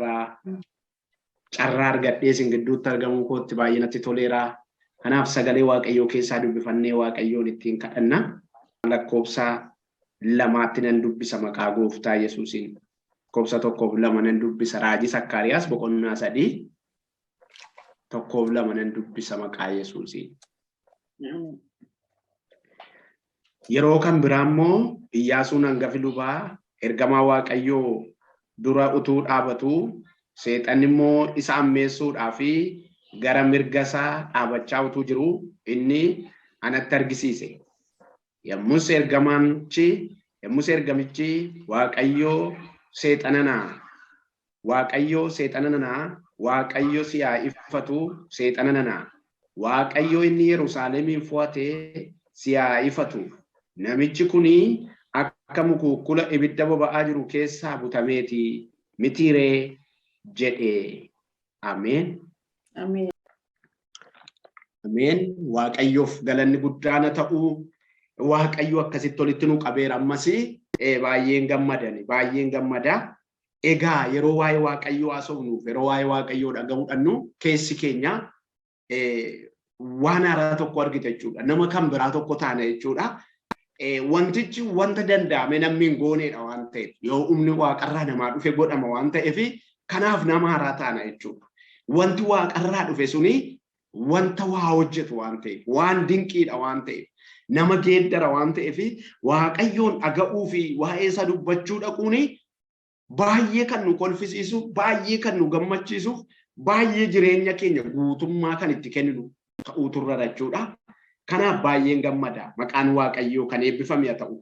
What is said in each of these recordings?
jira. Carraa argadhee isin gidduutti argamuu kootti baay'ee natti toleera. Kanaaf sagalee Waaqayyoo keessaa dubbifannee Waaqayyoon ittiin kadhanna. Lakkoobsa 2tti nan dubbisa maqaa Gooftaa Yesuusiin. Lakkoobsa 1-2 nan dubbisa raajii Sakkaariyaas boqonnaa 3. 1-2 nan dubbisa maqaa Yesuusiin. Yeroo kan biraa immoo Iyyaasuun hangafi lubaa ergamaa Waaqayyoo dura utuu dhaabatu seexanni immoo isa ammeessuudhaa fi gara mirga isaa dhaabachaa utuu jiru inni anatti argisiise. Yommus ergamichi Waaqayyoo seexanana Waaqayyo si haa ifatu seexanana Waaqayyo inni Yerusaalemiin fo'ate si haa ifatu. Namichi kuni akka mukuukkula ibidda boba'aa jiru keessaa butameeti mitiiree jedhe. Ameen. Ameen. Ameen. Waaqayyoof galanni guddaan ta'u. Waaqayyo akkasitti walitti nu qabeera ammas baay'een gammada. Egaa yeroo waa'ee Waaqayyoo haasofnuuf yeroo waa'ee Waaqayyoo dhagahuudhannu keessi keenya waan haaraa tokko argite jechuudha. Nama kan biraa tokko taana jechuudha. Wantichi wanta danda'ame namni hin gooneedha waan ta'eef yoo humni waaqarraa namaa dhufe godhama waan ta'eef kanaaf nama haaraa taana jechuudha. Wanti waaqarraa dhufe suni wanta waa hojjetu waan ta'eef waan dinqiidha waan ta'eef nama geeddara waan ta'eef Waaqayyoon dhaga'uu fi waa'ee isa dubbachuu dhaquun baay'ee kan nu kolfisiisu baay'ee kan nu gammachiisuuf baay'ee jireenya keenya guutummaa kan itti kennu ta'uutu irra jechuudha. Kanaaf baay'een gammada. Maqaan Waaqayyoo kan eebbifame haa ta'u.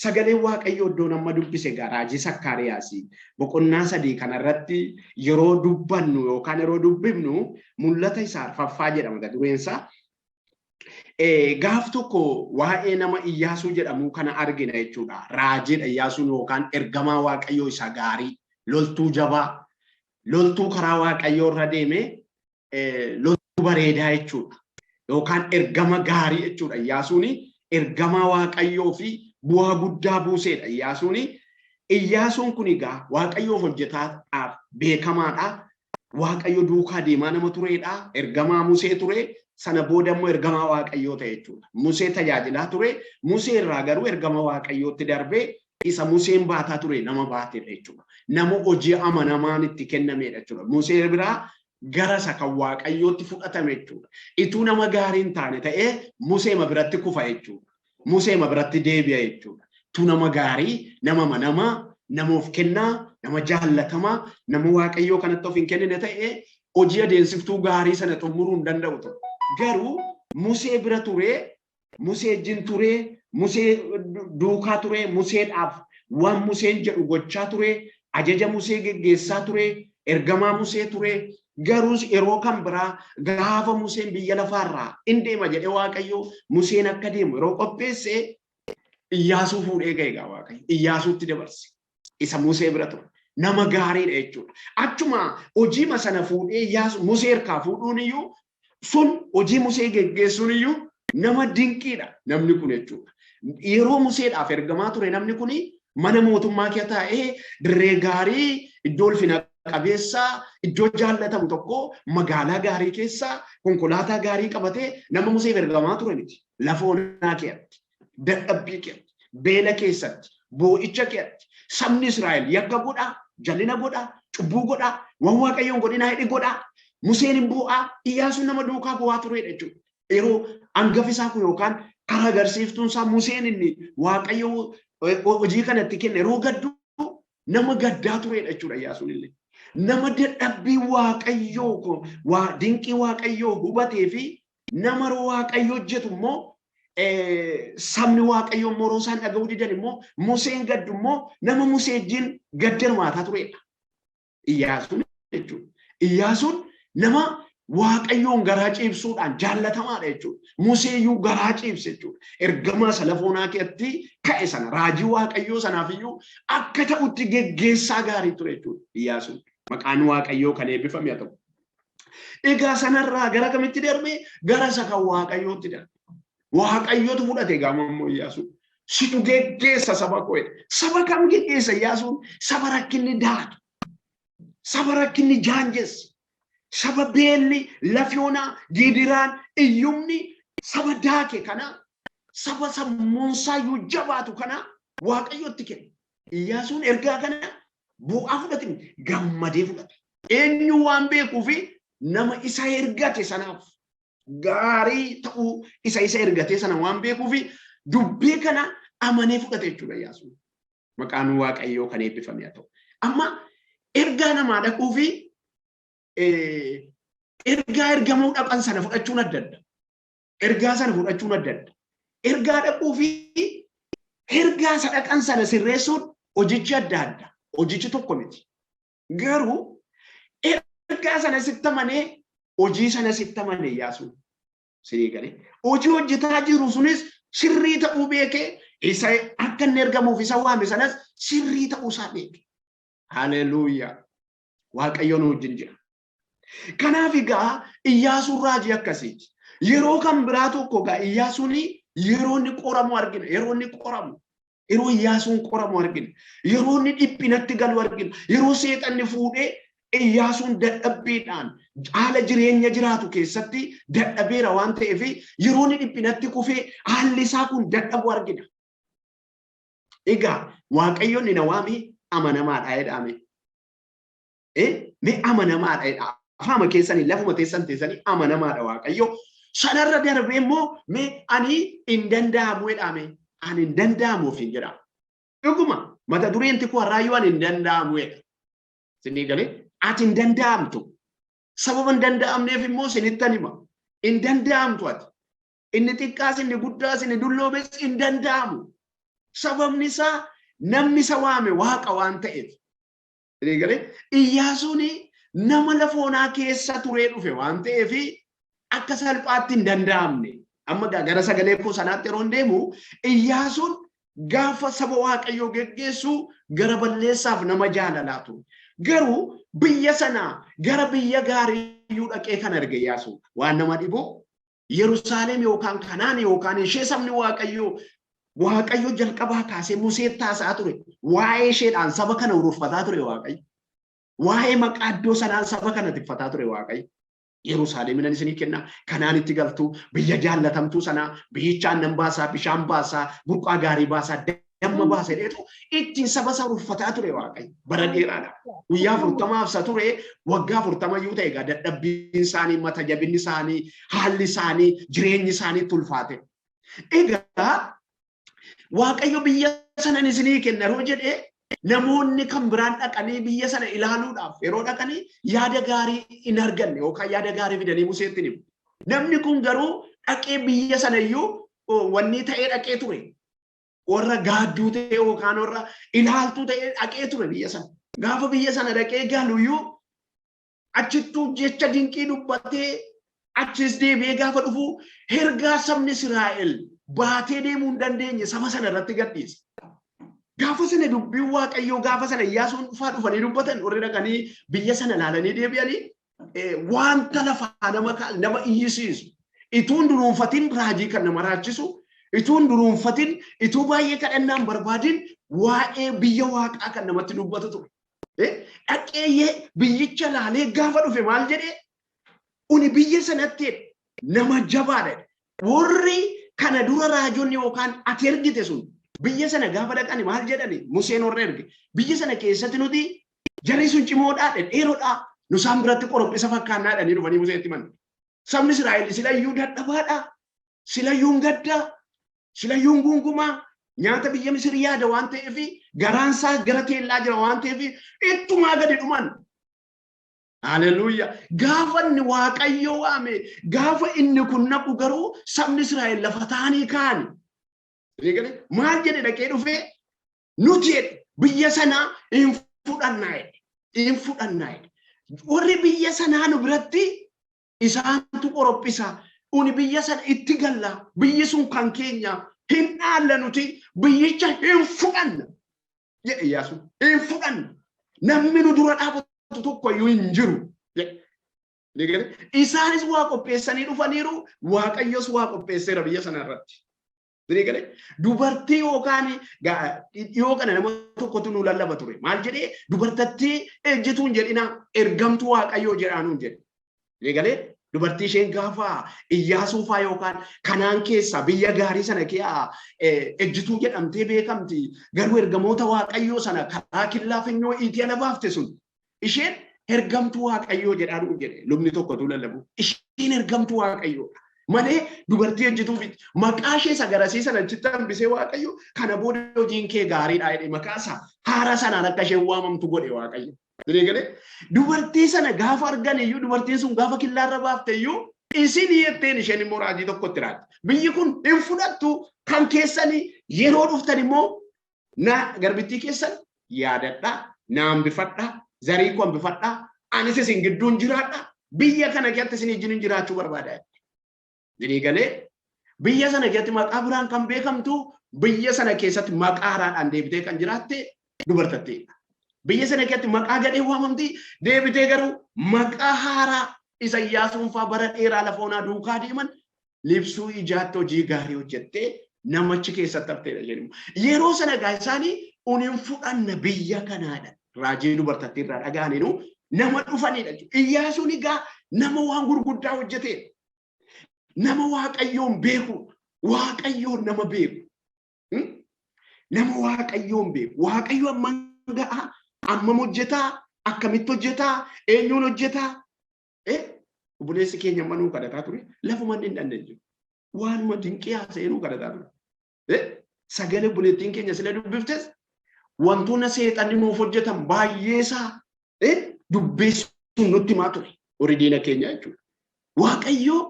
Sagalee Waaqayyoo iddoo nama dubbise raajii Sakkaariyaas boqonnaa 3 kanarratti yeroo dubbannu yookaan yeroo dubbifnu mul'ata isaa arfaffaa jedhama mata dureen isaa. Gaaf tokko waa'ee nama Iyyaasuu jedhamu kana argina jechuudha. Raajiidha Iyyaasuun yookaan ergamaa Waaqayyoo isa gaarii, loltuu jabaa, loltuu karaa Waaqayyoo irra deeme loltuu bareedaa jechuudha. Yookaan ergama gaarii jechuudha. Iyyaasuun ergamaa Waaqayyoo fi bu'aa guddaa buuseedha. Iyyaasuun kun egaa Waaqayyoof hojjetaadhaaf beekamaadha. Waaqayyo duukaa deemaa nama tureedha. Ergamaa Musee ture. Sana booda immoo ergamaa Waaqayyoo ta'e jechuudha. Musee tajaajilaa ture. Musee irraa garuu ergama Waaqayyootti darbee isa Museen baataa ture nama baateedha jechuudha. Nama hojii amanamaan itti kennameedha jechuudha. Musee biraa gara isa kan Waaqayyootti fudhatame jechuudha. Ituu nama gaarii hin taane ta'ee Museema biratti kufa jechuudha. Museema biratti deebi'a jechuudha. Tu nama gaarii, nama amanamaa, nama of kennaa, nama jaallatamaa, nama Waaqayyoo kanatti of hin kennine ta'ee hojii adeemsiftuu gaarii sana xumuruu hin danda'u ture. Garuu Musee bira ture, Musee wajjin ture, Musee duukaa ture, Museedhaaf waan Museen jedhu gochaa ture, ajaja Musee geggeessaa ture, ergamaa Musee ture. Garuu yeroo kan biraa gaafa Museen biyya lafaarraa in deema jedhee Waaqayyo Museen akka deemu yeroo qopheesse Iyyaasuu fuudhee ga'e egaa Waaqayyo. Iyyaasuutti dabarse. Isa Musee bira ture. Nama gaariidha jechuudha. Achuma hojii sana fuudhee Iyyaasu Musee harkaa fuudhuun iyyuu sun hojii Musee geggeessuun iyyuu nama dinqiidha namni kun jechuudha. Yeroo Museedhaaf ergamaa ture namni kun mana mootummaa keessa taa'ee dirree gaarii iddoo ulfina qabeessa iddoo jaallatamu tokko magaalaa gaarii keessa konkolaataa gaarii qabatee nama Museef ergamaa ture miti. Lafa onaa keessatti, dadhabbii keessatti, beela keessatti, boo'icha keessatti sabni Israa'el yakka godhaa, jalina godhaa, cubbuu godhaa, waan Waaqayyoon godhinaa hidhi godhaa. Museen hin bu'aa, Iyyaasuun nama duukaa bu'aa turedha jechuudha. Yeroo hangafi isaa kun yookaan karaa agarsiiftuun isaa Museen inni Waaqayyoo hojii kanatti kenne yeroo gadduu nama gaddaa turedha jechuudha Iyyaasuun illee. Nama dadhabbii Waaqayyoo dinqii Waaqayyoo hubatee fi nama Waaqayyoo hojjetu immoo sabni Waaqayyoo immoo yeroo isaan dhaga'uu didan immoo Museen gaddu immoo nama Musee wajjin gadda hirmaataa turedha. Iyyaasuun jechuudha. Iyyaasuun nama Waaqayyoon garaa ciibsuudhaan jaallatamaadha jechuudha. Museeyyuu garaa ciibse jechuudha. Ergamaa salafoonaa keessatti ka'e sana raajii Waaqayyoo sanaaf iyyuu akka ta'utti geggeessaa gaarii ture jechuudha Iyyaasuun. Maqaan Waaqayyoo kan eebbifame haa ta'u. Egaa sanarraa gara kamitti darbee gara isa kan Waaqayyootti darbe. Waaqayyootu fudhate gaafa immoo Iyyaasuun. Situ geggeessa saba koo. Saba kam geggeessa Iyyaasuun? Saba rakkinni daatu. saba rakkinni jaanjes, saba beelli, lafyoonaa, gidiraan, iyyumni, saba daake kana, saba sammuunsaa iyyuu jabaatu kana Waaqayyotti kenne. Iyyaasuun ergaa kana bu'aa fudhatin gammadee fudhate. Eenyu waan beekuu fi nama isa ergate sanaaf gaarii ta'uu isa ergate sana waan beekuu fi dubbii kana amanee fudhate jechuudha Iyyaasuun. Maqaan Waaqayyoo kan eebbifame haa ta'u. Amma ergaa namaa dhaquu fi ergaa ergamuu dhaqan sana fudhachuun adda adda. Ergaa sana fudhachuun adda adda. Ergaa dhaquu fi ergaa sadaqan sana sirreessuun hojichi adda adda. Hojichi tokko miti. Garuu ergaa sana sittamanii hojii sana sittamanii Iyyaasuun. Sirii galee hojii hojjetaa jiru sunis sirrii ta'uu beekee isa akka inni ergamuuf isa waame sanas sirrii ta'uu isaa beeke. Haleluuyaa. Waaqayyoon wajjin jira. Kanaaf egaa Iyyaasuun raajii akkasiiti. Yeroo kan biraa tokko egaa Iyyaasuun yeroo inni qoramu argina. Yeroo inni qoramu. Yeroo Iyyaasuun qoramu argina. Yeroo inni dhiphinatti galu argina. Yeroo seexanni fuudhee Iyyaasuun dadhabbiidhaan haala jireenya jiraatu keessatti dadhabeera waan ta'eef yeroo inni dhiphinatti kufee haalli isaa kun dadhabu argina. Egaa Waaqayyoon ni nawaami amanamaadha jedhame. Mee amanamaadha jedha. Afaan keessanii lafuma teessan teessanii amanamaadha Waaqayyo. Sanarra darbee immoo mee ani hin danda'amu jedhame. Ani hin danda'amuuf hin jedha. Dhuguma mata dureen tikuu harraayyuu ani hin danda'amu jedha. Sinii galee ati hin danda'amtu. Sababa hin danda'amneef immoo sinittan hima. Hin danda'amtu ati. Inni xiqqaas inni guddaas inni dulloomes hin danda'amu. Sababni isaa namni isa waame Waaqa waan ta'eef. Sinii galee Iyyaasuun nama lafoonaa keessa turee dhufe waan ta'eef akka salphaatti hin danda'amne. Amma gara sagalee koo sanaatti yeroo deemu Iyyaasuun gaafa saba Waaqayyoo geggeessu gara balleessaaf nama jaalalaatu. Garuu biyya sana gara biyya gaariyyuu dhaqee kan arge Iyyaasuun. Waan nama dhibu Yerusaalem yookaan Kanaan yookaan ishee sabni Waaqayyoo jalqabaa kaasee Museetti taasaa ture. Waa'ee isheedhaan saba kana ururfataa ture Waaqayyo. Waa'ee maqaa iddoo sanaan saba kana tiffataa ture Waaqayyo. Yerusaalem nan isinii kenna. Kanaan itti galtu biyya jaallatamtuu sana biyyichaan nan baasaa, bishaan baasaa, burqaa gaarii baasaa, damma baasaa jedhetu ittiin saba isaa ururfataa ture Waaqayyo. Bara dheeraadha. Guyyaa 40 ibsa ture, waggaa 40 iyyuu ta'e egaa dadhabbiin isaanii, mata jabinni isaanii, haalli isaanii, jireenyi isaanii tulfaate. Egaa Waaqayyo biyya sana isinii kenna yeroo jedhee namoonni kan biraan dhaqanii biyya sana ilaaluudhaaf yeroo dhaqanii yaada gaarii hin arganne yookaan yaada gaarii fidanii Museetti himu. Namni kun garuu dhaqee biyya sana iyyuu wanni ta'ee dhaqee ture. Warra gaadduu ta'e yookaan warra ilaaltuu ta'ee dhaqee ture biyya sana. Gaafa biyya sana dhaqee galuyyuu achittuu jecha dinqii dubbatee achis deebi'ee gaafa dhufu ergaa sabni Israa'el baatee deemuu hin dandeenye saba sana irratti gadhiise. Gaafa sana dubbii Waaqayyoo gaafa sana Iyyaasuun dhufanii dubbatan warri dhaqanii biyya sana ilaalanii deebi'anii wanta lafaa nama iyyisiisu. Ituun duruunfatiin raajii kan nama raachisu. Ituun duruunfatiin ituu baay'ee kadhannaan barbaadin waa'ee biyya Waaqaa kan namatti dubbatu ture. Dhaqee biyyicha ilaalee gaafa dhufe maal jedhee? Uni biyya sanatti nama jabaadha. Warri kana dura raajonni yookaan ati ergite sun biyya sana gaafa dhaqani maal jedhani Museen warra erge biyya sana keessatti nuti jarri sun cimoodhaa dheeroodhaa nu isaan biratti qorophisa fakkaannaadhanii dhufanii Museetti himan. Sabni Israa'el silayyuu dadhabaadhaa, silayyuun gaddaa, silayyuun gungumaa nyaata biyya Misir yaada waan ta'eef garaansaa gara teellaa jira waan ta'eef ittumaa gadi dhuman. Haleluuyaa. Gaafa inni Waaqayyo waame gaafa inni kun naqu garuu sabni Israa'el lafa taanii kaani. Maal jedhe dhaqee dhufee nuti biyya sanaa hin fudhannaa. Warri biyya sanaa nu biratti isaantu qorophisa. Uni biyya sana itti galla. Biyyi sun kan keenya hin dhaalla nuti biyyicha hin fudhanna. Jedhe Iyyaasuun hin fudhanna. Namni nu dura dhaabatu tokko iyyuu hin jiru. Isaanis waa qopheessanii dhufaniiru. Waaqayyos waa qopheesseera biyya sana irratti. Dubartii yookaan dhiyoo kana nama tokkotu nu lallaba ture. Maal jedhee dubartattii ejjituun jedhina ergamtuu Waaqayyoo jedhaanuun jedhe. Dubartii isheen gaafa Iyyaasuu fa'aa yookaan Kanaan keessa biyya gaarii sana keessa ejjituu jedhamtee beekamti. Garuu ergamoota Waaqayyoo sana karaa killaa finyoo itti ala baafte sun isheen ergamtuu Waaqayyoo jedhaanuun jedhe. Lubni tokkotu lallabu. Isheen ergamtuu Waaqayyoodha. Malee dubartii ejjituu maqaa ishee sagarasii sana achitti hambisee Waaqayyo kana booda hojiin kee gaariidha jedhee maqaa isaa haara sanaan akka isheen waamamtu godhe Waaqayyo. Dubartii sana gaafa argan iyyuu dubartiin sun gaafa killaarra baafte iyyuu isin yetteen isheen immoo raajii tokkotti raajii. Biyyi kun hin fudhattu kan keessanii yeroo dhuftan immoo na garbittii keessan yaadadhaa na hambifadhaa zarii koo hambifadhaa anis isin gidduun jiraadhaa biyya kana keessatti isin ijjiin jiraachuu barbaada. Biyya sana keessatti maqaa biraan kan beekamtu biyya sana keessatti maqaa haaraadhaan deebitee kan jiraatte dubartattiidha. Biyya sana keessatti maqaa gadhee waamamti deebitee garuu maqaa haaraa isa Iyyaasuun fa'aa bara dheeraa lafa onaa duukaa deeman libsuu ijaatti hojii gaarii hojjettee namachi keessatti hafteedha jedhamu. Yeroo sana gaa isaanii uniin fudhanna biyya kanaadha. Raajii dubartattii irraa dhaga'aniinu nama dhufanidha. Iyyaasuun egaa nama waan gurguddaa hojjeteedha. Nama Waaqayyoon beeku, Waaqayyoon nama beeku. Nama Waaqayyoon beeku. Waaqayyo amma ga'a, amma hojjetaa, akkamitti hojjetaa, eenyuun hojjetaa. Obboleessi keenya manuu kadhataa ture. Lafuma hin dandeenye. Waanuma dinqii haasa'inuu kadhataa ture. Sagalee obboleettiin keenya sila dubbiftes wantoota seexanni nuuf hojjetan baay'eesaa dubbeessuun nutti himaa ture. Horii diina keenya jechuudha. Waaqayyoo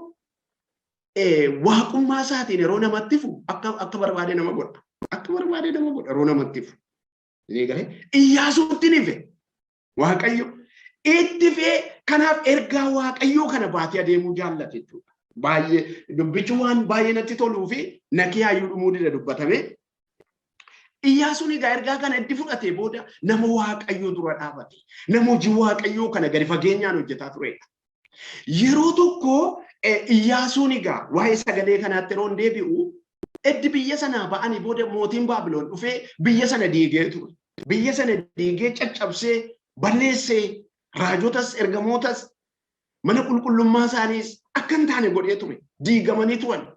waaqummaa isaatiin yeroo namatti fu akka barbaade nama godha. Akka barbaade nama godha yeroo namatti fu. Iyyaasuutti ni fe Waaqayyo itti fe kanaaf ergaa Waaqayyoo kana baatee adeemuu jaallate jechuudha. Baay'ee dubbichi waan baay'ee natti toluu fi nakee hayyuu dhumuu dida dubbatame. Iyyaasuun egaa ergaa kana itti fudhatee booda nama Waaqayyoo dura dhaabate. Nama hojii Waaqayyoo kana gadi fageenyaan hojjetaa turedha. Yeroo tokko Iyyaasuun egaa waa'ee sagalee kanaatti yeroo deebi'u eddi biyya sanaa ba'anii booda mootiin Baabiloon dhufee biyya sana diigee ture. Biyya sana diigee caccabsee balleessee raajotas ergamootas mana qulqullummaa isaaniis akka hin taane godhee ture. Diigamanii turan.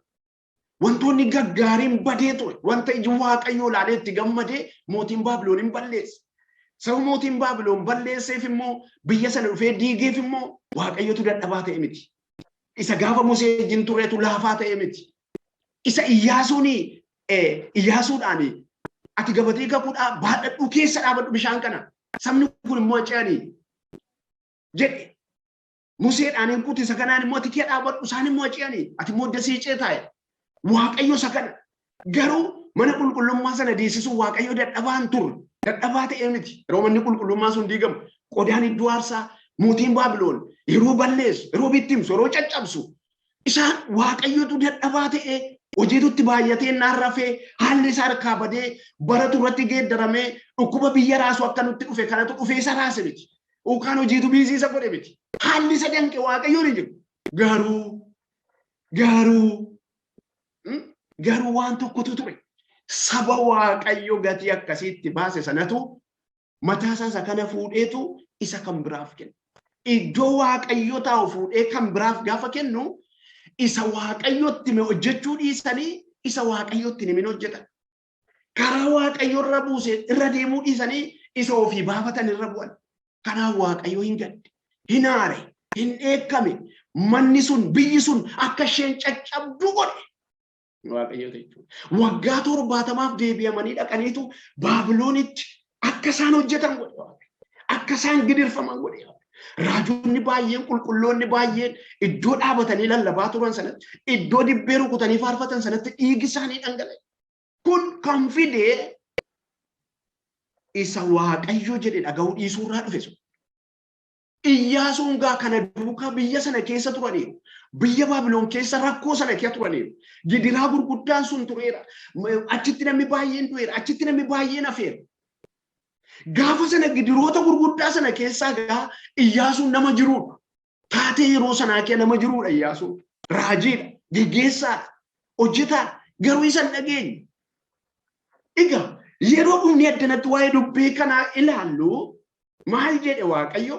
Wantoonni gaggaariin badee ture. Wanta iji Waaqayyoo ilaalee itti gammadee mootiin Baabiloon hin balleesse. Sababa mootiin Baabiloon balleesseef immoo biyya sana dhufee diigeef immoo Waaqayyotu dadhabaa ta'e miti. Isa gaafa Musee wajjin tureetu laafaa ta'e miti. Isa Iyyaasuudhaan ati gabatee kakuudhaa baadhadhuu keessa dhaabadhu bishaan kana. Sabni kun immoo ce'anii jedhe. Museedhaan hin kutu isa kanaan immoo ati kee dhaabadhu isaan immoo ce'anii. Ati immoo dasii ceetaa'e. Waaqayyo isa kana. Garuu mana qulqullummaa sana diisisuu Waaqayyo dadhabaan turre. Dadhabaa ta'e miti. Yeroo manni qulqullummaa sun diigamu qodaan iddoo aarsaa mootiin Baabiloon yeroo balleessu, yeroo bittimsu, yeroo caccabsu isaan Waaqayyotu dadhabaa ta'e hojiitutti baay'atee naarrafee haalli isaa harkaa badee bara turratti geeddaramee dhukkuba biyya raasu akka nutti dhufe kanatu dhufee isa raase miti. Yookaan hojiitu biisiisa godhe miti. Haalli isa danqe Waaqayyoon hin jiru. Garuu waan tokkotu ture. Saba Waaqayyo gatii akkasiitti baase sanatu mataasaa isa kana fuudheetu isa kan biraaf kenna. Iddoo Waaqayyo taa'u fuudhee kan biraaf gaafa kennu isa Waaqayyotti hojjechuu dhiisanii isa Waaqayyotti hin hojjetan. Karaa Waaqayyo irra buuse irra deemuu dhiisanii isa ofii baafatan irra bu'an. Kanaaf Waaqayyo hin gadde, hin aare, hin dheekkame. Manni sun biyyi sun akka isheen caccabdu godhe. Waaqayyo jechuudha. Waggaa 70 deebi'amanii dhaqaniitu Baabiloonitti akka isaan hojjetan godhe. Akka isaan gidirfaman godhe. Raajonni baay'een qulqulloonni baay'een iddoo dhaabatanii lallabaa turan sanatti iddoo dibbee rukutanii faarfatan sanatti dhiigi isaanii dhangala'e. Kun kan fide isa Waaqayyo jedhe dhaga'uu dhiisuu irraa dhufe sun. Iyyaasuun gaa kana duukaa biyya sana keessa turaniiru. Biyya Baabiloon keessa rakkoo sana keessa turaniiru. Gidiraa gurguddaan sun tureera. Achitti namni baay'een du'eera. Achitti namni baay'een hafeera. Gaafa sana gidiroota gurguddaa sana keessaa gaa Iyyaasuun nama jiruudha. Taatee yeroo sanaa kee nama jiruudha Iyyaasuun. Raajiidha, geggeessaadha, hojjetaadha. Garuu isan dhageenya. Egaa yeroo dhumni addanatti waa'ee dubbii kanaa ilaallu maal jedhe Waaqayyo?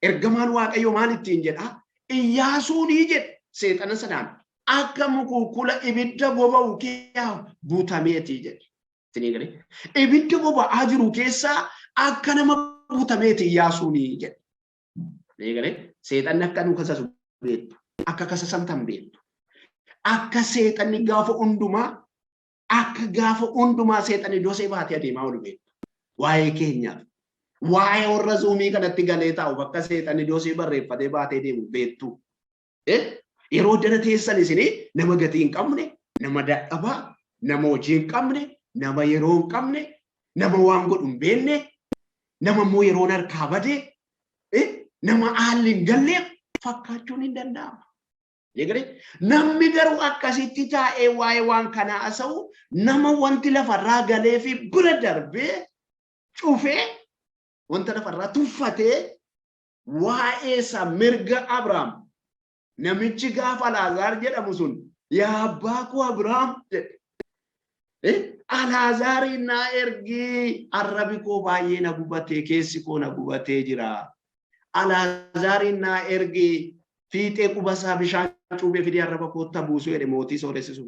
Ergamaan Waaqayyo maal ittiin jedha? Iyyaasuunii jedhe seexana sanaan akka mukuukula ibidda boba'u keessaa buutameetii jedhe. Isinii galee ibidda boba'aa jiru keessaa akka nama buutameeti Iyyaasuunii jedhe. Isinii galee seexanni akka nu kasasu beektu, akka kasasamtan beektu, akka seexanni gaafa hundumaa seexanni dosee baatee adeemaa ol beektu. Waa'ee keenyaaf, waa'ee warra zuumii kanatti galee taa'u bakka seexanni dosee barreeffatee baatee deemu beektu. Yeroo dana teessan isinii nama gatii hin qabne, nama dadhabaa, nama hojii hin qabne, nama yeroo hin qabne, nama waan godhu hin beekne, nama immoo yeroon harkaa badee, nama haalli hin galle fakkaachuun hin danda'ama. Namni garuu akkasitti taa'ee waa'ee waan kanaa haasa'u nama wanti lafarraa galee fi bira darbee cufee wanta lafarraa tuffatee waa'ee isaa mirga Abrahaam namichi gaafa Alaazaar jedhamu sun yaa abbaa koo Abrahaam jedhe Alaazaarin naa ergii arrabi koo baay'ee na gubatee keessi koo na gubatee jira. Alaazarin naa ergii fiixee qubasaa bishaan cuubee fidee arraba kootta buusuu jedhe mootii sooressi sun.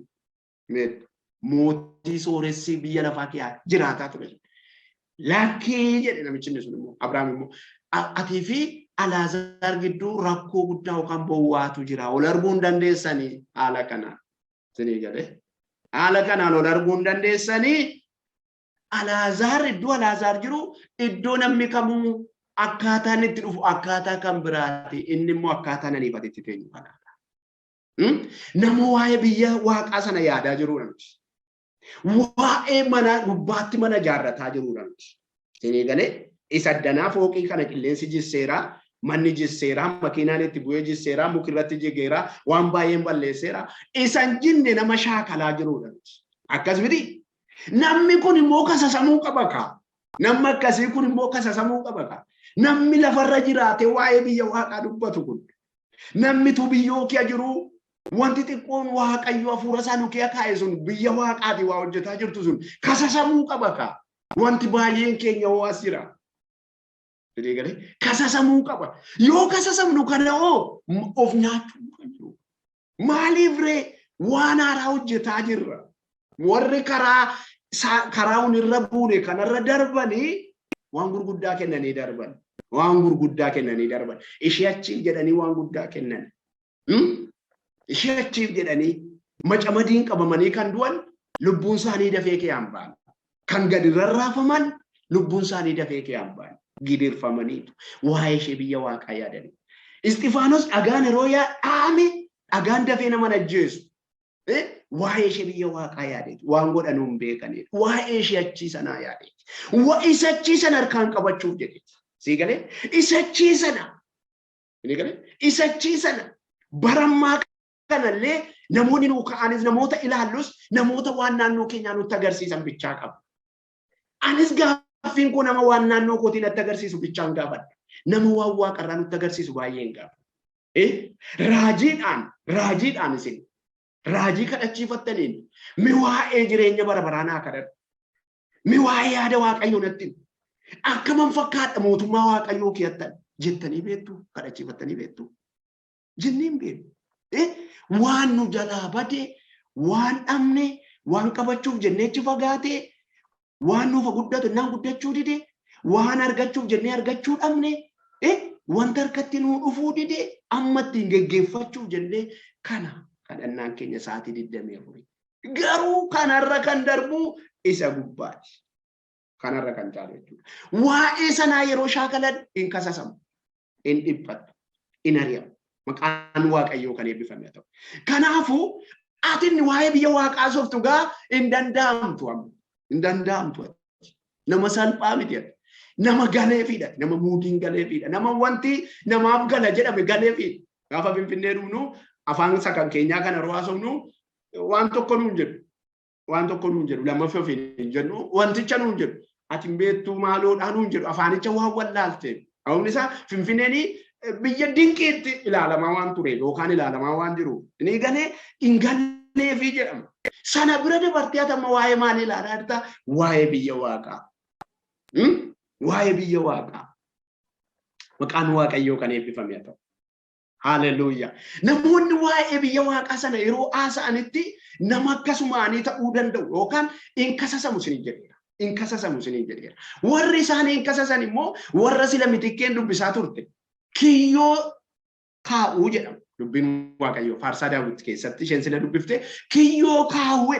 Mootii sooressi biyya lafaa kee jiraataa ture. Lakkii jedhe namichi sun immoo Abrahaam immoo atii fi Alaazaar gidduu rakkoo guddaa yookaan bowwaatu jira. Ol arguu hin dandeessanii haala kanaan. Isinii galee haala kanaan ol arguu hin dandeessanii Alaazaar iddoo Alaazaar jiru iddoo namni kamuu akkaataan itti dhufu akkaataa kan biraati. Inni immoo akkaataa naniifati itti teenyu kanaadha. Nama waa'ee biyya waaqaa sana yaadaa jiruudha miti. Waa'ee mana gubbaatti mana ijaarrataa jiruudha miti. Isinii galee isa addanaa fooqii kana qilleensi jisseeraa, manni jisseeraa, makiinaan itti bu'ee jisseeraa, mukirratti jigeeraa, waan baay'een balleesseeraa. Isan jinne nama shaakalaa jiruudha miti. Akkas miti. Namni kun immoo kasasamuu qaba kaa. Namni akkasii kun immoo kasasamuu qaba kaa. Namni lafarra jiraate waa'ee biyya waaqaa dubbatu kun. Namni tu biyyoo kee jiru wanti xiqqoon Waaqayyo hafuura isaa nu kee kaa'e sun biyya waaqaati waa hojjetaa jirtu sun kasasamuu qaba kaa. Wanti baay'een keenya ho'as jira. Kasasamuu qaba. Yoo kasasamnu kana hoo of nyaachuu kan jiru. Maaliif ree waan haaraa hojjetaa jirra? Warri karaa hunirra buune kanarra darbanii waan gurguddaa kennanii darban. Waan gurguddaa kennanii darban. Ishee achiif jedhanii waan guddaa kennan. Ishee achiif jedhanii macamadiin qabamanii kan du'an lubbuun isaanii dafee kee hambaan. Kan gadi rarraafaman lubbuun isaanii dafee kee hambaan. Gidirfamaniitu waa'ee ishee biyya waaqaa yaadanii. Istifaanos dhagaan yeroo dhaame dhagaan dafee nama ajjeesu. Waa'ee ishee biyya waaqaa yaadeeti. Waan godhanuu hin beekaniidha. Waa'ee ishee achii sanaa yaadeeti. Isa achii sana harkaan qabachuuf jedheeti. Sii galee isa achii sana. Isa achii sana barammaa kanallee namoonni nuu ka'anis namoota ilaallus namoota waan naannoo keenyaa nutti agarsiisan bichaa qabu. Anis gaaffiin koo nama waan naannoo kootii natti agarsiisu bichaan gaafadha. Nama waan waaqarraa nutti agarsiisu baay'een gaafa. Raajiidhaan isin. Raajii kadhachiifattaniin mi waa'ee jireenya bara baraa naa kadhadhu. Mi waa'ee yaada Waaqayyoo natti akkaman fakkaadha mootummaa Waaqayyoo keessatti jettanii beektu kadhachiifattanii beektu. Jenniin beektu. Waan nu jalaa bade, waan dhabne, waan qabachuuf jenneechi fagaate, waan nuuf guddatu naan guddachuu dide, waan argachuuf jennee argachuu dhabne, wanta harkatti nuu dhufuu dide, amma ittiin geggeeffachuuf jennee kana. Kadhannaan keenya sa'aatii 24. Garuu kanarra kan darbu isa gubbaati. Kanarra kan caalu jechuudha. Waa'ee sanaa yeroo shaakalan hin kasasamu, hin dhiphatu, hin ari'amu. Maqaan Waaqayyoo kan eebbifame ta'u. Kanaafuu ati inni waa'ee biyya waaqaa softu gaa hin danda'amtu amma. Hin danda'amtu. Nama salphaa miti. Nama galeefidha. Nama muudiin galeefidha. Nama wanti namaaf gala jedhame galeefidha. Gaafa Finfinnee dhufnu afaan sakan keenyaa kana rohaasofnu waan tokko nuun jedhu. Waan tokko nuun jedhu. Lammaffaa ofiin hin jennu. Wanticha nuun jedhu. Ati beektuu maaloodhaa nuun jedhu. Afaanicha waan wallaalte. Hawwni isaa Finfinneen biyya dinqiitti ilaalamaa waan ture yookaan ilaalamaa waan jiru. Inni galee hin galleefi jedhama. Sana bira dabartee atama waa'ee maal ilaalaa jirta? Waa'ee biyya Waaqaa. Waa'ee biyya Waaqaa. Maqaan Waaqayyoo kan eebbifame haa ta'u. Hallelujah. Namoonni waa'ee biyya Waaqaa sana yeroo haasa'anitti nama akkasumaanii ta'uu danda'u yookaan in kasasamu isin jedheera. In kasasamu isin jedheera. Warri isaan in kasasan immoo warra sila mitikkeen dubbisaa turte. Kiyyoo kaa'uu jedhamu. Dubbiin Waaqayyoo Faarsaa Daawit keessatti isheen sila dubbifte kiyyoo kaawwe.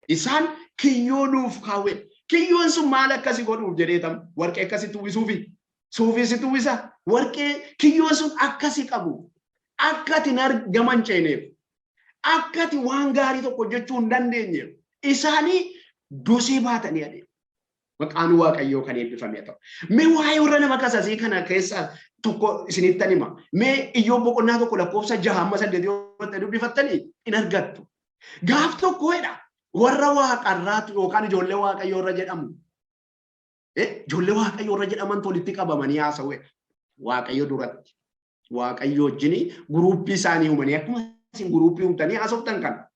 Isaan kiyyoo nuuf kaawwe. Kiyyoon sun maal akkasii godhuuf jedheetam warqee akkasitti uwwisuufi. Suufisitti uwwisa. Warqee kiyyoon sun akkasii qabu. Akkati nargaman ceeneef. Akkati waan gaarii tokko jechuu hin dandeenyeef. Isaanii dosee baatanii adeemu. Maqaan Waaqayyoo kan eebbifame haa ta'u. Mee waa'ee warra nama kasasii kana keessaa tokko isinittan hima. Mee Iyyoob boqonnaa tokko lakkoofsa 6-8 yoo dubbifattanii hin argattu. Gaaf tokkodha. Warra Waaqarraatu yookaan ijoollee Waaqayyoo irra jedhamu. Ijoollee Waaqayyoo irra jedhaman walitti qabamanii haasa'u. Waaqayyo duratti. Waaqayyo wajjin guruuppii isaanii uumanii akkuma isin guruuppii uumtanii haasoftan kana.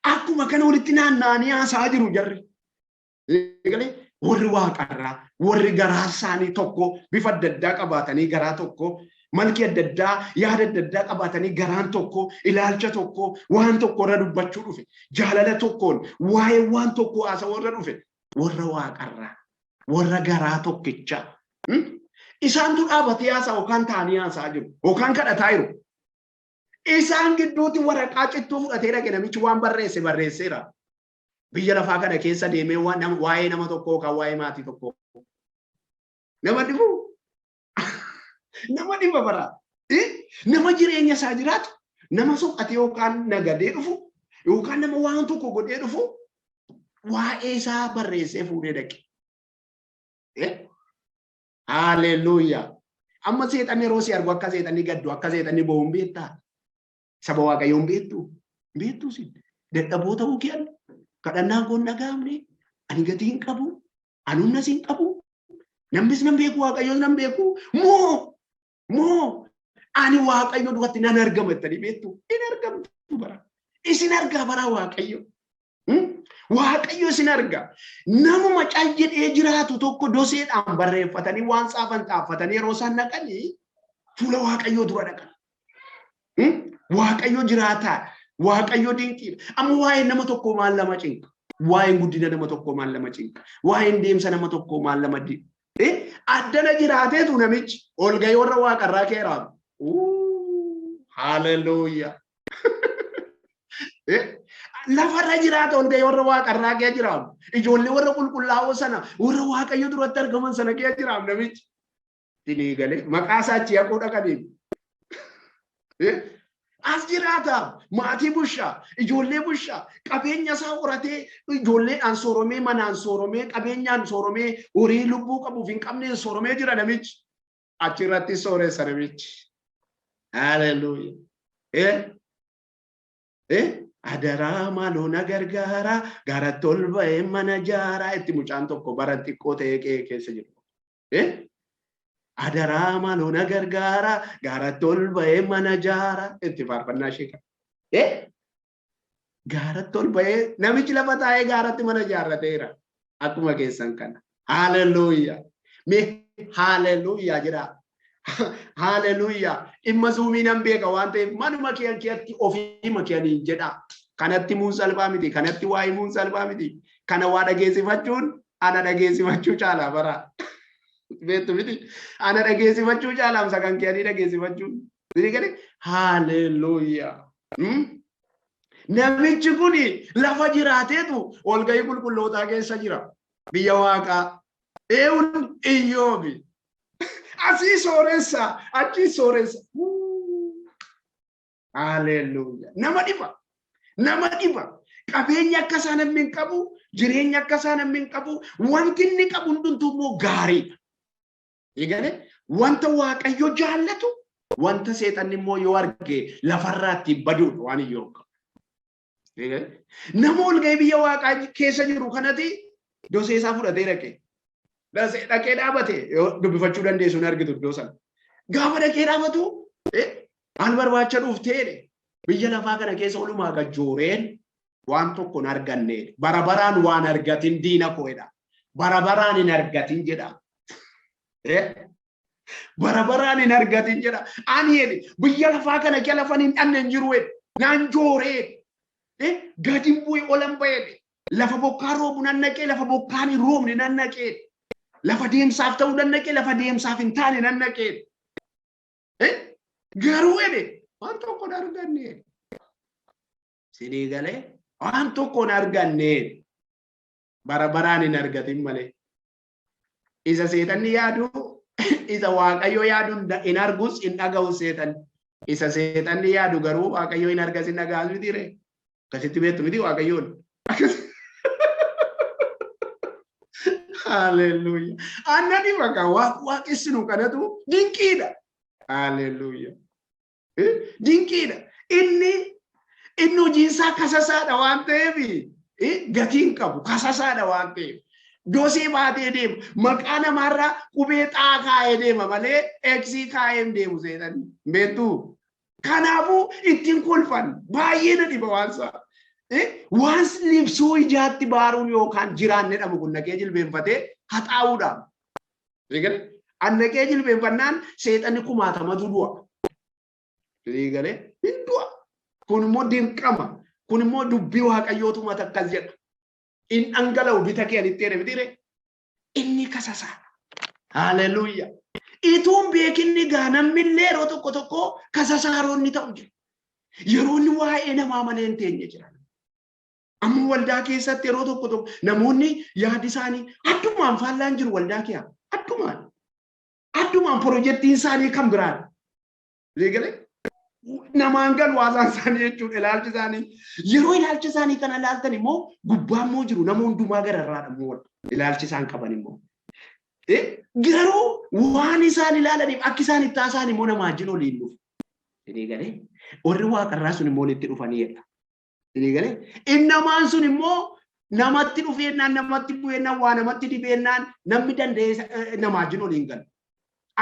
Akkuma kana walitti naanna'anii haasa'aa jiru jarri. Warri Waaqarraa warri garaa isaanii tokko bifa adda addaa qabaatanii garaa tokko malkii adda addaa yaada adda addaa qabaatanii garaan tokko ilaalcha tokko waan tokko irra dubbachuu dhufe jaalala tokkoon waa'ee waan tokko haasa'uu irra dhufe warra Waaqarraa warra garaa tokkicha isaantu dhaabatee haasa'u yookaan taa'anii haasa'aa jiru yookaan kadhataa jiru. Isaan gidduutti waraqaa cittoo fudhatee dhaqe namichi waan barreesseera. Biyya lafaa kana keessa deemee waa'ee nama tokkoo yookaan waa'ee maatii tokkoo. Nama dhibu. Nama dhiba bara. Nama jireenya isaa jiraatu. Nama soqatee yookaan nagadee dhufu. Yookaan nama waan tokko godhee dhufu. Waa'ee isaa barreessee fuudhee dhaqe. Hallelujah. Amma seexanni yeroo si argu akka seexanni gaddu akka seexanni bo'uun beektaa. Saba Waaqayyoon beektu. Beektu si. Dadhaboo ta'uu kiyyan. Kadhannaan kun dhagahamne ani gatii hin qabu anumnas hin qabu namnis nan beeku Waaqayyoos nan beeku moo ani Waaqayyo duratti nan argama jettanii beektu hin argamtu bara isin argaa bara Waaqayyo isin argaa namuma cal jedhee jiraatu tokko doseedhaan barreeffatanii waan xaafatanii yeroo isaan naqanii fuula Waaqayyoo dura dhaqan Waaqayyo jiraataa. Waaqayyo dinqiidha. Amma waa'ee nama tokko maal lama cinqa. Waa'een guddina nama tokko maal lama cinqa. Waa'een deemsa nama tokko maal lama dinqa. Addana jiraateetu namichi ol gahee warra Waaqarraa keeraatu. Hallelujah. Lafarra jiraata ol gahee warra Waaqarraa kee jiraatu. Ijoollee warra qulqullaa'oo sana warra Waaqayyo duratti argaman sana kee jiraatu namichi. Dinii galee maqaa isaa achi haquu dhaqaniif. As jiraata maatii bushaa ijoollee bushaa qabeenya isaa horatee ijoolleedhaan sooromee manaan sooromee qabeenyaan sooromee horii lubbuu qabuuf hin qabneen sooromee jira namichi achirratti sooressa namichi. Hallelujah. Adaraa maaloo na gargaara garatti ol ba'ee mana jaaraa itti mucaan tokko bara xiqqoo ta'ee keessa jiru. Adaraa maaloo na gargaara garatti ol ba'ee mana jaaraa itti faarfannaa ishee qaba. Gaaratti ol ba'ee namichi lafa taa'ee gaaratti mana jaarrateera akkuma keessan kana. Hallelujah. Mee hallelujah jedhaa. Hallelujah. Dhimma zuumii nan beeka waan ta'eef manuma keetti ofii makianii jedhaa. Kanatti muun salphaa miti. Kanatti waa himuun salphaa miti. Kana waa dhageessifachuun ana dhageessifachuu caalaa bara. Beektu miti. Ana dhageessifachuu caalaamsa kan keanii dhageessifachuun. Hallelujah. Namichi kuni lafa jiraateetu ol gahii qulqullootaa keessa jira. Biyya Waaqaa. Eewun Iyyoobi. Asii sooressa, achi sooressa. Hallelujah. Nama dhiba. Nama dhiba. Qabeenya akka isaan namni hin qabu, jireenya akka isaan namni hin qabu, wanti inni qabu hundumtuu immoo gaariidha. Eegale wanta Waaqayyo jaallatu, wanta seexanni immoo yoo arge lafarraatti baduudha waan Iyyoob qabu. Nama ol gahee biyya Waaqaa keessa jiru kanatti dosee isaa fudhatee dhaqe. Dhaqee dhaabate dubbifachuu dandeessu hin argitu iddoo sana. Gaafa dhaqee dhaabatu an barbaacha dhuftee biyya lafaa kana keessa olumaa gajjooreen waan tokko hin arganne barabaraan waan argatin diina koodha barabaraan hin argatin jedha barabaraan hin argatin jedha ani biyya lafaa kana jala lafan hin dhanne hin jiru naan jooree gadin bu'e olan ba'e lafa bokkaa roobu nan naqee lafa bokkaan hin roobne nan naqee lafa deemsaaf ta'uu nan naqee lafa deemsaaf hin taane nan naqee garuu waan tokko hin arganne sidii galee waan tokko hin arganne barabaraan hin argatin malee isa seetanni yaadu isa waaqayyo yaadu hin argus hin dhaga'u seetan isa seetanni yaadu garuu waaqayyo hin argas hin dhaga'as miti ree akkasitti beektu miti waaqayyoon haleluuyaa annani bakka waaqessinu kanatu dinqiidha haleluuyaa dinqiidha inni hojiinsaa kasasaadha waan ta'eef gatiin qabu kasasaadha waan ta'eef dosii baatee deema maqaa namaarraa qubee xaa kaa'ee deema malee eeksii kaa'ee deemu seetan beektu kanaafuu ittiin kolfan baay'ee na dhiba waansaa waan libsuu ijaatti baaruun yookaan jiraanne dhabu kun naqee jilbeenfatee haxaa'uudha annaqee jilbeenfannaan seexanni kumaatamatu du'a galee hin du'a kun immoo dirqama kun immoo dubbii waaqayyootu mata akkas jedha in dhangala'u bita kee anitti jedhe bitire inni kasasaa haleluuyaa ituun beekinni gaanammillee yeroo tokko tokko kasasaaroonni ta'u jira yeroo inni waa'ee namaa malee hin teenye jiran amma waldaa keessatti yeroo tokko tokko namoonni yaadi isaanii addumaan faallaan jiru waldaa kee addumaan piroojeektiin isaanii kan biraan galee namaan gal waasaan isaanii jechuudha ilaalchi isaanii yeroo ilaalchi isaanii kana ilaaltan immoo gubbaa immoo jiru nama hundumaa gararraa immoo ilaalchi isaan qaban immoo garuu waan isaan ilaalaniif akka isaan itti haasa'an immoo nama wajjin waliin dhufu galee warri waaqarraa sun immoo itti dhufaniidha galee innamaan sun immoo namatti dhufeennaan namatti bu'eennaan waa namatti dibeennaan namni danda'e nama wajjin waliin galu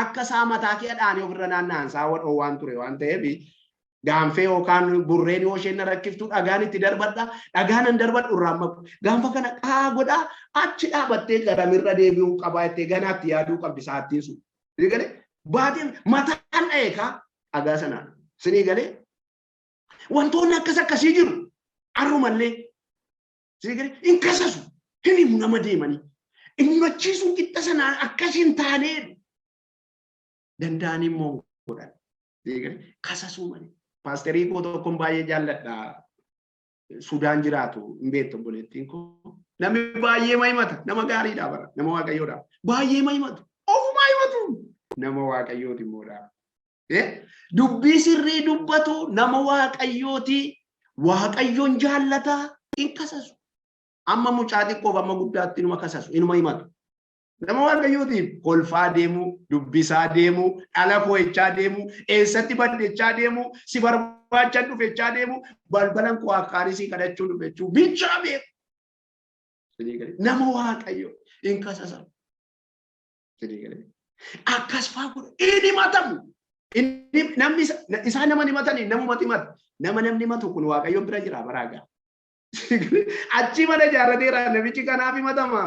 akka isaa mataa kee dhaanii ofirra naanna'an saawwadhoo waan ture waan ta'eef gaanfee yookaan burreen yoo isheen rakkiftu dhagaan itti darbadha dhagaan an darbadhu irraa maku gaanfa kana qaa godhaa achi dhaabattee garamirra deebi'uu qabaa itti ganaatti yaaduu qabdi sa'aattiin sun galee baatiin mataan dheekaa dhagaa sanaan sinii galee wantoonni akkas akkasii jiru arrumallee sinii galee hin kasasu hin himu nama deemanii hin machiisuun qixxa sanaan akkas hin taanee danda'an immoo godhan kasasuu malee paasterii koo tokkoon baay'ee jaalladha Sudaan jiraatu hin beektu obboleettiin koo namni baay'ee mahimata nama gaariidha bara nama waaqayyoodha baay'ee mahimatu ofuma himatu nama waaqayyooti immoodha dubbii sirrii dubbatu nama waaqayyooti waaqayyoon jaallata hin kasasu amma mucaa xiqqoof amma guddaatti inuma kasasu inuma himatu nama waaqayyootiif kolfaa deemu dubbisaa deemu dhala fo'echaa deemu eessatti baddechaa deemu si barbaachan dhufechaa deemu balbalan koo akkaanisii kadhachuun dhufechuu bichaa beeku nama waaqayyo hin kasasamu akkas faa godha inni matamu namni isaan nama himatanii namumatti himata nama namni himatu kun waaqayyo bira jira baraagaa achi mana jaarrateera namichi kanaaf himatama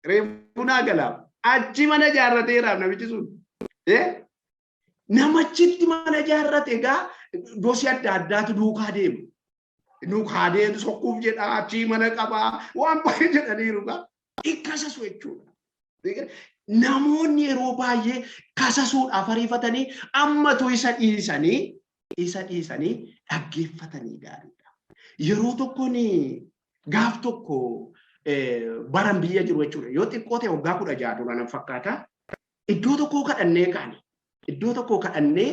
reefuna galaaf achi mana jaarrateeraaf namichi sun namachitti mana jaarrate egaa gosi adda addaatu duukaa deemu sokkuuf jedha achi mana qabaa waan baay'ee jedhaniiru ikkasasu jechuudha namoonni yeroo baay'ee kasasuudhaaf ariifatanii ammatu isa dhiisanii dhaggeeffatanii gaariidha yeroo tokkoon gaaf tokko baran biyya jiru jechuudha yoo xiqqoo ta'e waggaa 16 dura nan fakkaata iddoo tokkoo kadhannee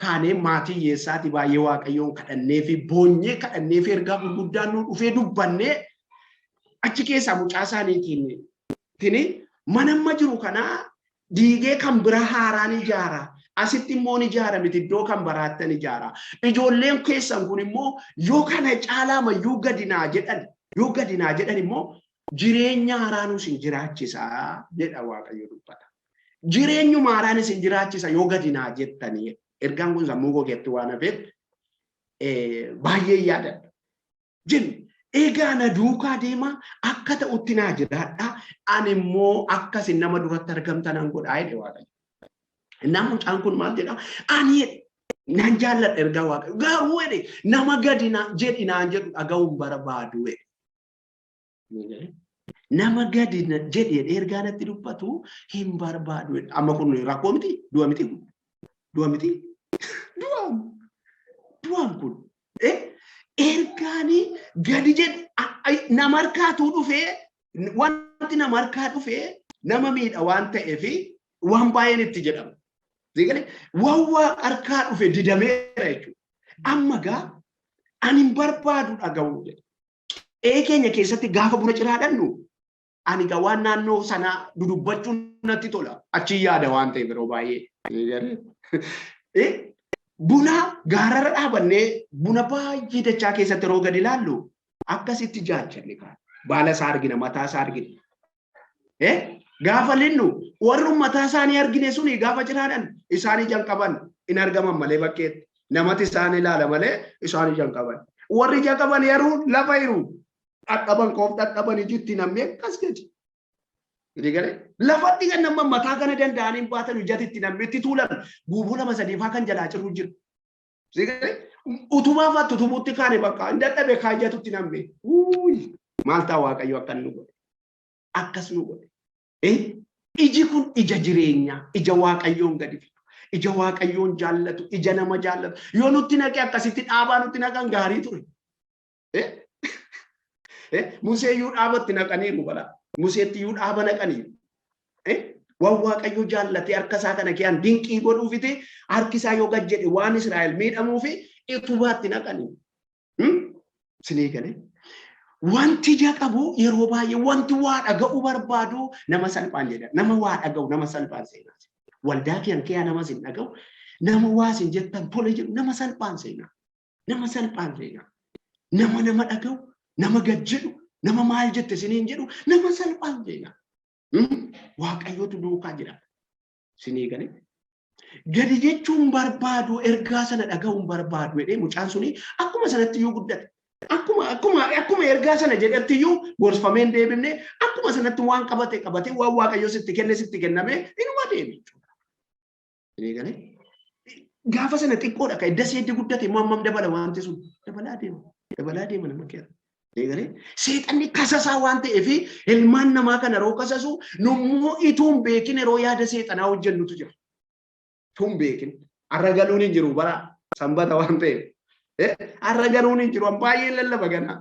kaanee maatii yeessaati baay'ee waaqayyoon kadhannee fi boonyee kadhannee fi ergaa gurguddaan nu dhufee dubbannee achi keessaa mucaa isaaniitiin manamma jiru kana diigee kan bira haaraan ijaara asitti immoo ijaara miti iddoo kan baraattan ijaara ijoolleen keessan kun immoo yoo kana caalaa mayyuu gadinaa jedhan immoo jireenya haaraan isin jiraachisaa jedha waaqayyo dubbata jireenyuma haaraan isin jiraachisa yoo gadinaa jettanii ergaan kun sammuu gogeetti waan hafeef baay'ee yaadadha jin Egaa na duukaa deema akka ta'utti naa jiraadha. Ani immoo akkasin nama duratti argamtan an godhaa jedhe Waaqayyo. Nama mucaan kun maal jedha? Ani nan jaalladha ergaa Waaqayyo. Garuu jedhe nama gadi jedhi naan jedhu dhaga'uun barbaadu jedhe. Nama gadi jedhi ergaa natti dubbatu hin barbaadu jedhe. Amma kun rakkoo miti? Du'a miti? Du'a miti? Du'aan kun. Ergaanii gadi jedhe nama harkaatuu dhufee wanti nama harkaa dhufee nama miidha waan ta'eef waan baay'een itti jedhama. Waan harkaa dhufe didameera jechuudha. Amma gaa ani hin barbaadu dhaga'uu jedhe. Keenya keessatti gaafa buna ciraadhannu ani gaa waan naannoo sanaa dudubbachuun natti tola. Achi yaada waan ta'eef yeroo baay'ee. Buna gaararra dhaabannee buna baay'ee dachaa keessatti yeroo gadi ilaallu akkasitti jaajjanne kaan baala isaa argina mataa isaa argina. Gaafa linnu warri mataa isaanii argine suni gaafa jiraadhan isaanii jalqaban in argaman malee bakkeetti namatti isaan ilaala malee isaanii jalqaban. Warri jalqaban yeroo lafa jiru dhadhaban koof dhadhaban ijitti namni akkas gaji. Lafatti kan nama mataa kana danda'anii baatan hojjatitti namatti tuulan buubuu lama sadiifaa kan jalaa jiru jiru. Utubaa faatu utubuutti kaane bakka hin dadhabe kaajjatutti namni. Maal ta'a Waaqayyo akka nu godhe? Akkas nu godhe. Iji kun ija jireenyaa, ija Waaqayyoon gadi fidu, ija Waaqayyoon jaallatu, ija nama jaallatu. Yoo nutti naqee akkasitti dhaabaa nutti naqan gaarii ture. Museeyyuu dhaabatti naqaniiru balaa. Museetti iyyuu dhaaba naqaniiru. Waan Waaqayyo jaallatee harka isaa kana keessaan dinqii godhuufite harki isaa yoo gad jedhe waan Israa'el miidhamuufi utubaatti naqaniiru. Sinii galee. Wanti ija qabu yeroo baay'ee wanti waa dhaga'u barbaadu nama salphaan jedha. Nama waa dhaga'u nama salphaan seenaa. Waldaa kee nama sin dhaga'u nama waa sin jettan tole jedhu nama salphaan seenaa. Nama salphaan seenaa. Nama dhaga'u nama gad jedhu nama maal jette siniin jedhu nama salphaan seenaa. Waaqayyootu duukaa jira. Sinii galee. Gadi jechuun barbaadu ergaa sana dhaga'uun barbaadu jedhee mucaan suni akkuma sanatti iyyuu guddate. Akkuma ergaa sana jedhatti iyyuu gorfameen deebifne akkuma sanatti waan qabate waan Waaqayyo sitti kenname inuma deebi jechuudha. Gaafa sana xiqqoodha kan iddoo seeddi guddate immoo hammam dabala wanti sun dabalaa deema nama keessa. Seexanni kasasaa waan ta'eef ilmaan namaa kana yeroo kasasu nummoo ituun beekin yeroo yaada seexanaa hojjennutu jira. Tuun beekin har'a galuun hin jiru bara sanbata waan ta'eef. Har'a galuun hin jiru baay'ee lallaba ganaa.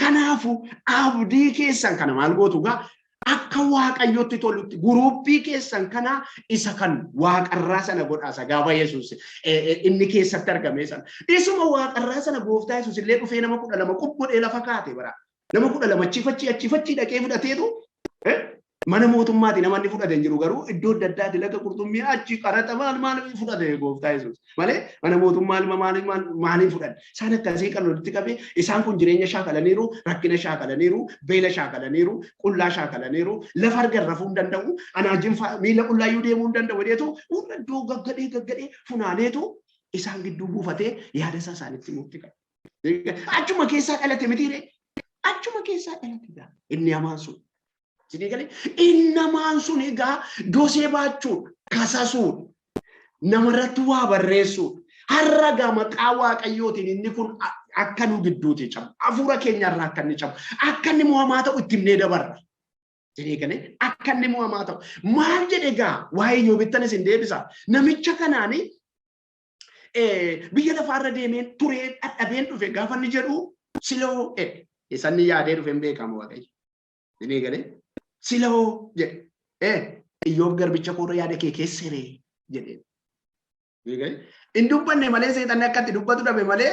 Kanaafuu abdii keessan kana maal gootu gaa akka Waaqayyootti tolutti guruuppii keessan kana isa kan Waaqarraa sana godhaasa gaafa Yesuus inni keessatti argame sana. Isuma Waaqarraa sana gooftaa Yesuus illee dhufee nama 12 qubbuudhee lafa kaate bara. Nama 12 achifachi dhaqee fudhateetu mana mootummaati namoonni fudhatan jiru garuu iddoo adda addaatti laga qurxummii achi qaraxa maal fudhate gooftaa Yesuus malee mana mootummaa maaliin fudhan isaan akkasii kan walitti qabee isaan kun jireenya shaakalaniiru rakkina shaakalaniiru beela shaakalaniiru qullaa shaakalaniiru lafa argan rafuu hin danda'u anaajin miila qullaayyuu deemuu hin danda'u jedheetu iddoo gaggadhee funaaneetu isaan gidduu buufatee yaada isaa isaanitti murtii qaba. Achuma keessaa dhalate mitiire achuma keessaa dhalate inni hamaan sun. Innamaan sun egaa dosee baachuun kasasuun namarratti waa barreessuun har'a gaa maqaa Waaqayyootiin inni kun akka nu gidduuti cabu hafuura keenyarraa akka inni cabu akka inni mo'amaa ta'u itti himnee dabarra. Akka inni mo'amaa ta'u maal jedhe gaa waa'ee Iyyoobittanis hin deebisa namicha kanaani biyya lafaarra deemeen turee dhadhabeen dhufe gaafa inni jedhu siloo isanni yaadee dhufe hin beekamu Waaqayyo. Siloo jedhe Iyyoob garbicha koorra yaada kee keesseree jedhe. In dubbanne malee seexanni akkatti dubbatu dhabe malee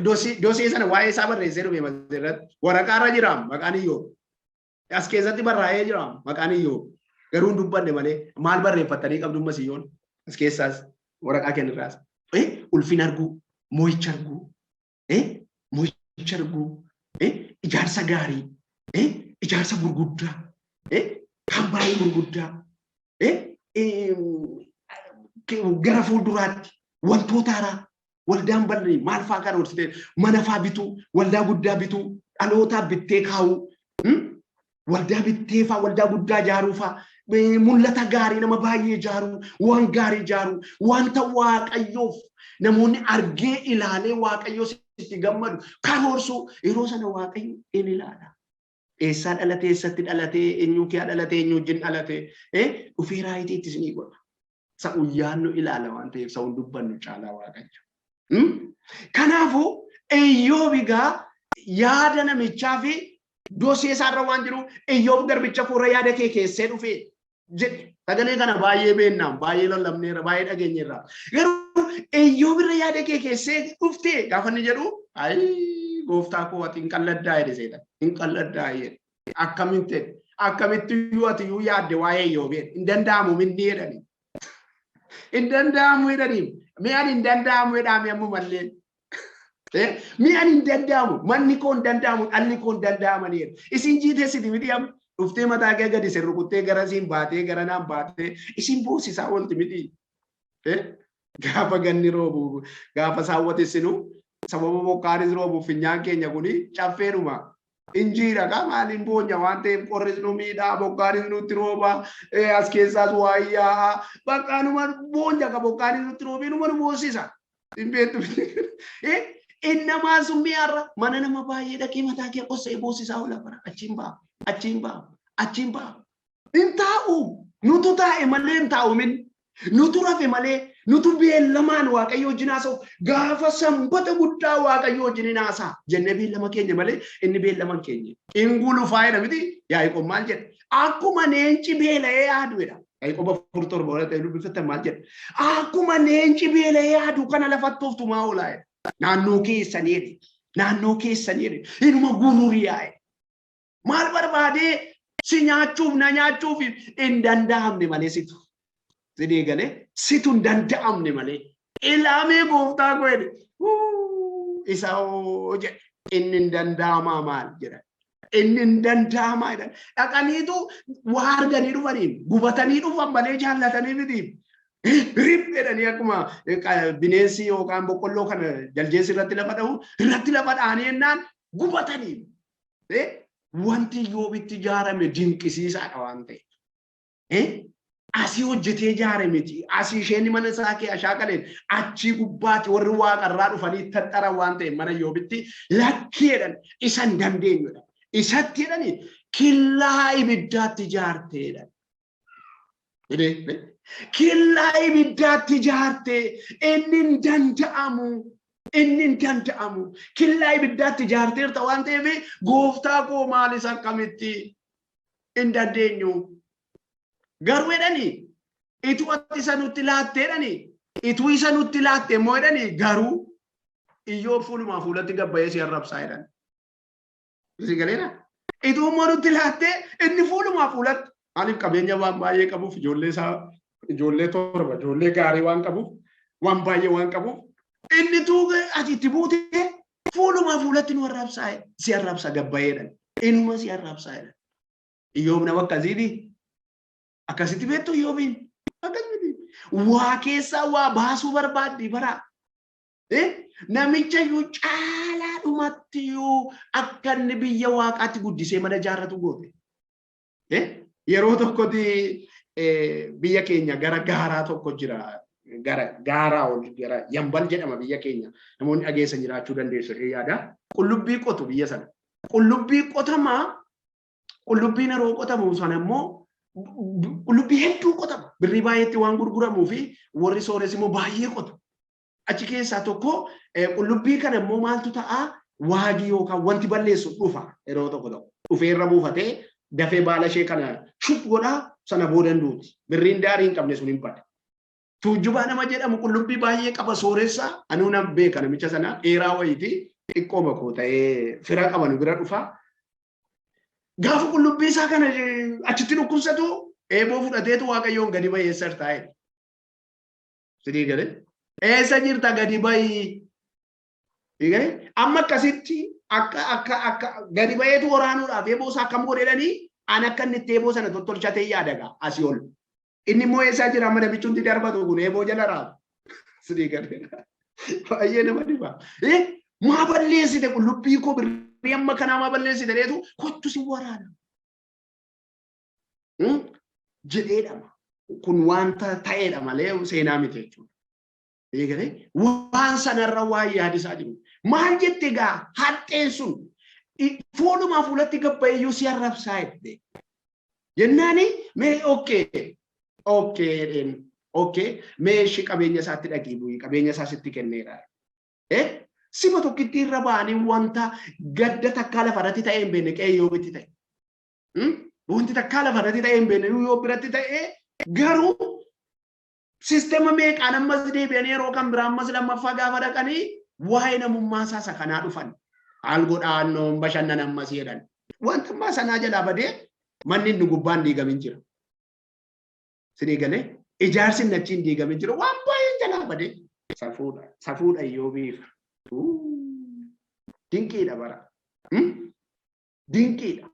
dosee sana waa'ee isaa barreessee dhufe irratti waraqaarra jira maqaan Iyyoob. As keessatti barraa'ee jira maqaan Iyyoob. Garuu hin dubbanne malee maal barreeffattanii qabdu masiyyoon as keessaas waraqaa kennirraas. Ulfina arguu, mo'icha arguu, ijaarsa gaarii. Ijaarsa gurguddaa, kan baay'ee gurguddaa, gara fuulduraatti wantoota haaraa waldaan bal'ee maal fa'aa kan hojjete mana fa'aa bituu waldaa guddaa bituu dhalootaa bittee kaa'uu waldaa bittee fa'aa waldaa guddaa ijaaruu fa'aa mul'ata gaarii nama baay'ee ijaaruu waan gaarii ijaaruu wanta waaqayyoof namoonni argee ilaalee waaqayyoo itti gammadu karoorsuu yeroo sana waaqayyo in ilaala. Eessaa dhalatee eessatti dhalatee eenyu kee dhalatee eenyu wajjin dhalatee dhufee raayitiittis ni godha. Sa'uyyaan nu ilaala waan ta'eef sa'uun dubbannu caalaa waaqayyo. Kanaafuu Iyyoob egaa yaada namichaa fi dosee isaarra waan jiru Iyyoob garbicha fuula yaada kee keessee dhufee jedhe. Sagalee kana baay'ee beennaan baay'ee lallabneerra baay'ee dhageenyeerra. Garuu Iyyoob irra yaada kee keessee dhuftee gaafa inni jedhu ayi gooftaa koo ati hin qalladdaa jedhe seetan hin qalladdaa jedhe. Akkamitti iyyuu ati iyyuu yaadde waa'ee Iyyoob hin danda'amu minni jedhanii. Hin danda'amu jedhanii. Mi'aan hin danda'amu jedhame ammoo malleen. Mi'aan hin danda'amu manni koo hin danda'amu dhalli koo hin danda'amanii jedhe. Isin jiiteessiti miti amma. Dhuftee mataa kee gadi sirru kuttee gara siin baatee gara naan baatee isin boosisaa oolti miti. Gaafa ganni roobu gaafa saawwatessinu sababa bokkaanis roobu finyaan keenya kuni caffeedhuma. Injiira maaliin boonya waan ta'eef qorris nu miidhaa bokkaanis nutti rooba as keessaas waayyaa bakka numa boonya ka bokkaanis nutti roobii numa nu boosisa. Hin beektu innamaa sun mi'aarra mana nama baay'ee dhaqee mataa kee qossee boosisaa oola bara achiin ba'a. Achiin ba'a. Hin taa'u. Nutu taa'e malee hin taa'u min. Nutu rafe malee nutu beellamaan waaqayyo wajjin haasa'u gaafa sanbata guddaa waaqayyo wajjin haasa'a jennee beellama keenya malee inni beellaman keenya. Hin gulufaa jedha miti Yaaqoob maal jedha. Akkuma neenci beela'ee yaadu jedha. Yaaqoob 4:7 wala ta'e dubbifatan maal jedha. Akkuma neenci beela'ee yaadu kana lafatti oftumaa oolaa jedha. Naannoo keessanii jedhe. Naannoo keessanii jedhe. Inuma gururiyaa jedhe. Maal barbaadee si nyaachuuf na nyaachuuf hin danda'amne malee situ. Sidii galee situ hin danda'amne malee. Ilaamee gooftaa koo jedhe. Isa jedhe inni hin danda'amaa maal jedha. Inni hin danda'amaa jedha. Dhaqaniitu waa arganii dhufaniin gubatanii dhufan malee jaallatanii miti. Rib jedhanii akkuma bineensi yookaan boqqolloo kana jaljeessi irratti lafa dha'u irratti lafa dha'anii jennaan gubatanii. Wanti Iyyoobitti ijaarame dinqisiisaadha waan ta'e. Asii hojjetee ijaarame miti. Asii isheen mana isaa kee ashaakaleen achii gubbaatti warri waaqarraa dhufanii tattara waan ta'e mana Iyyoobitti lakkeedhan isa hin dandeenyudha. Isatti jedhanii killaa ibiddaatti ijaarteedha. Killaa ibiddaatti ijaartee inni hin danda'amu. Inni hin danda'amu. Killaa ibiddaatti ijaarteerta waan ta'eef gooftaa koo maalis akkamitti hin dandeenyu. Garuu jedhanii ituu isa nutti laattee jedhanii ituu isa nutti laatte immoo jedhanii garuu Iyyoob fuulumaa fuulatti gabbayee si arrabsaa jedhan. Isi galeera. Ituu immoo nutti laattee inni fuulumaa fuulatti maaliif qabeenya waan baay'ee qabuuf ijoollee isaa ijoollee torba ijoollee gaarii waan qabuuf waan baay'ee waan qabuuf inni tuuge atitti buutee fuulumaa fuulatti nu arrabsaa si arrabsa gabbayeedhan. Inuma si arrabsaa jedhan. Iyyoob nama akkasiiti. Akkasitti beektu Iyyoobiin akkasumatti waa keessaa waa baasuu barbaaddi bara. Namicha iyyuu caalaa dhumatti iyyuu akka inni biyya waaqaatti guddisee mana ijaarratu goote. Yeroo tokkotti biyya keenya gara gaaraa tokko jira. Gara gaaraa ol gara Yambal jedhama biyya keenya. Namoonni dhageessan jiraachuu dandeessu yaada. Qullubbii qotu biyya sana. Qullubbii qotamaa qullubbiin yeroo qotamu sana immoo qullubbii hedduu qotama. Birrii baay'eetti waan gurguramuu fi warri sooressi immoo baay'ee qotu. Achi keessaa tokko qullubbii kana immoo maaltu ta'a waagii yookaan wanti balleessu dhufa yeroo tokko ta'u. Dhufee irra buufatee dafee baala ishee kana shuf godhaa sana booda duuti. Birriin daarii hin qabne sun hin bada. Tuujjubaa nama jedhamu qullubbii baay'ee qaba sooressa anuu nan beeka namicha sana dheeraa wayiiti xiqqoo makoo ta'ee fira qaban bira dhufa. Gaafa qullubbii isaa kana achitti dhukkubsatu eeboo fudhateetu waaqayyoon gadi bahee eessa taa'e. Sidii galee eessa jirta gadi bahii. Amma akkasitti akka gadi baheetu waraanuudhaaf eeboo isaa akkam godhedhanii an akka inni itti eeboo sana tottolchatee yaadaga asii ol. Inni immoo eessaa jira mana bichuutti darbatu kun eeboo jala raatu. Sidii galee. baay'ee nama dhiba. Maa balleessite qullubbii koo birrii amma kanaa maa balleessite reetu kottu si waraana. Jedheedhama. Kun wanta ta'eedha malee seenaa miti jechuudha. Eegalee waan sanarra waa yaadisaa jiru. Maal jette egaa haxxeen sun fuulumaa fuulatti gabbaa'eeyyuu si arrabsaa jedhe. Jennaani mee okay mee shi qabeenya isaatti dhaqii bu'ii qabeenya isaa sitti kenneera. Sima tokkitti irra ba'anii wanta gadda takkaa lafarratti ta'ee hin beekne qe'ee yoo bitti ta'e. Wanti takkaa lafarratti ta'ee hin beekne yoo biratti ta'e garuu sisteema meeqaan ammas deebi'anii yeroo kan biraa ammas lammaffaa gaafa dhaqanii waa'ee namummaa isaa kanaa dhufan. Haal godhaannoon bashannan ammas jedhan. Wanta ammaa sanaa jalaa badee manni inni gubbaan diigamin jira. Sinii galee ijaarsi inni achiin diigamin jira. Waan baay'een jalaa badee safuudha yoo beeku. Dinqiidha bara. Dinqiidha.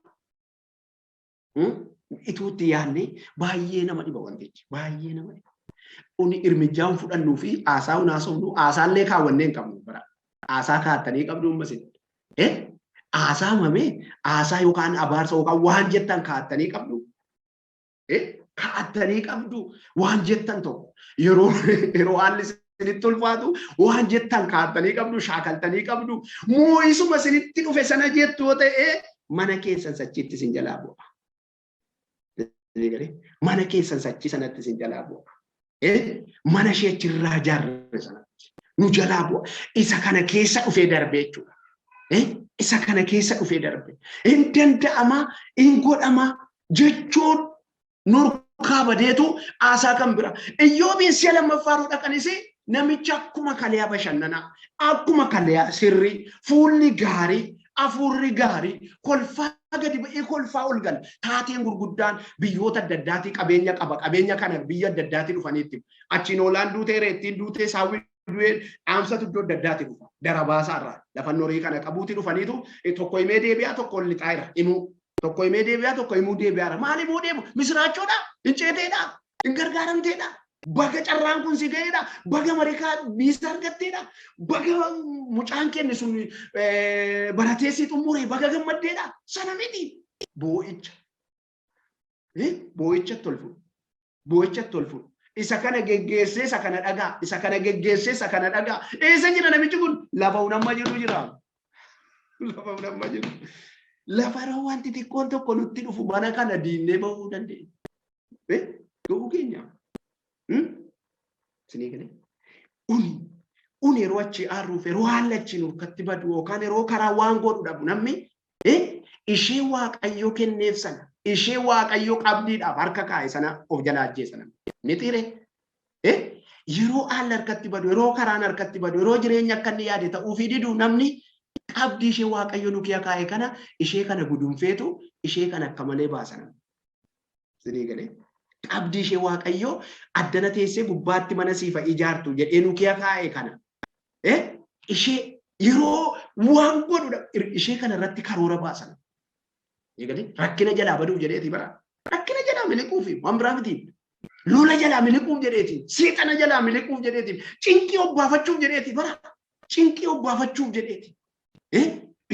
Ituutti yaadne baay'ee nama dhiba wantichi. Baay'ee nama dhiba. Uni irmijaan fudhannuu fi haasaa unaasofnu haasaallee kaawwannee hin qabnu bara. Haasaa kaa'attanii qabdu ummasin. Haasaa mamee haasaa yookaan abaarsa yookaan waan jettan kaa'attanii qabdu. Kaa'attanii qabdu waan jettan tokko yeroo haalli isinitti ulfaatu waan jettan kaa'attanii qabdu shaakaltanii qabdu moo'isuma isinitti dhufe sana jettu yoo ta'e mana keessan sachiitti isin jalaa bu'a. Mana keessan sachii sanatti isin jalaa bu'a. Mana ishee achirraa ijaarre sanatti nu jalaa bu'a. Isa kana keessa dhufee darbe jechuudha. Isa kana keessa dhufee darbe. Hin danda'ama, hin godhama jechuun nurkaa badeetu haasaa kan bira. Iyyoobiin si'a lammaffaa dhaqanis namicha akkuma kaleyaa bashannanaa, akkuma kaleyaa sirrii, fuulli gaarii, afurri gaarii, kolfaa gadi ba'ee kolfaa ol gala. Taateen gurguddaan biyyoota adda addaatii qabeenya qaba. Qabeenya kana biyya adda addaatii dhufaniitti. Achiin oolaan duutee reettiin duutee saawwi du'ee dhaamsatu iddoo adda addaatii dhufa. Darabaasaa irraa lafan horii kana qabuuti dhufaniitu tokko himee deebi'aa tokko lixaayira himuu. Tokko himee deebi'aa tokko himuu deebi'aara. Maal himuu deemu? Misiraachoodha, hinceeteedha, hin gargaaramteedha. Baga carraan kun si ga'eedha. Baga marikaa biisa argatteedha. Baga mucaan kenne sun baratee si xumuree baga gammaddeedha. Sana miti. Boo'icha. Boo'icha tolfu. Boo'icha tolfu. Isa kana geggeessee isa kana dhagaa. Isa kana geggeessee isa kana dhagaa. Eessa jira namichi kun? Lafa unamma jiru jira. Lafa unamma jiru. Lafa wanti xiqqoon tokko nutti dhufu mana kana diinnee bahuu dandeenya. Ga'uu keenya. Sinii galee. Uni yeroo achi aaruuf yeroo haalli achi nuuf katti badu yookaan yeroo karaa waan godhu dhabu namni ishee waaqayyoo kenneef sana ishee waaqayyoo qabdiidhaaf harka kaa'e sana of jalaa ajjeesa namni. Mitiire yeroo haalli harkatti badu yeroo karaan harkatti badu yeroo jireenya akka inni yaade ta'uu fi diduu namni qabdii ishee waaqayyoo nu kiyaa kaa'e kana ishee kana gudunfeetu ishee kana akka malee baasa namni. Sinii galee. Qabdii ishee waaqayyoo addana teessee gubbaatti mana siifa ijaartu jedhee nu kiyaa kaa'e kana. Ishee yeroo waan godhudha ishee kana irratti karoora baasan. Eegalee rakkina jalaa baduuf jedheeti bara. Rakkina jalaa miliquufi waan biraa miti. Lola jalaa miliquuf jedheeti. Seexana jalaa miliquuf jedheeti. Cinqii obbaafachuuf jedheeti bara. Cinqii obbaafachuuf jedheeti.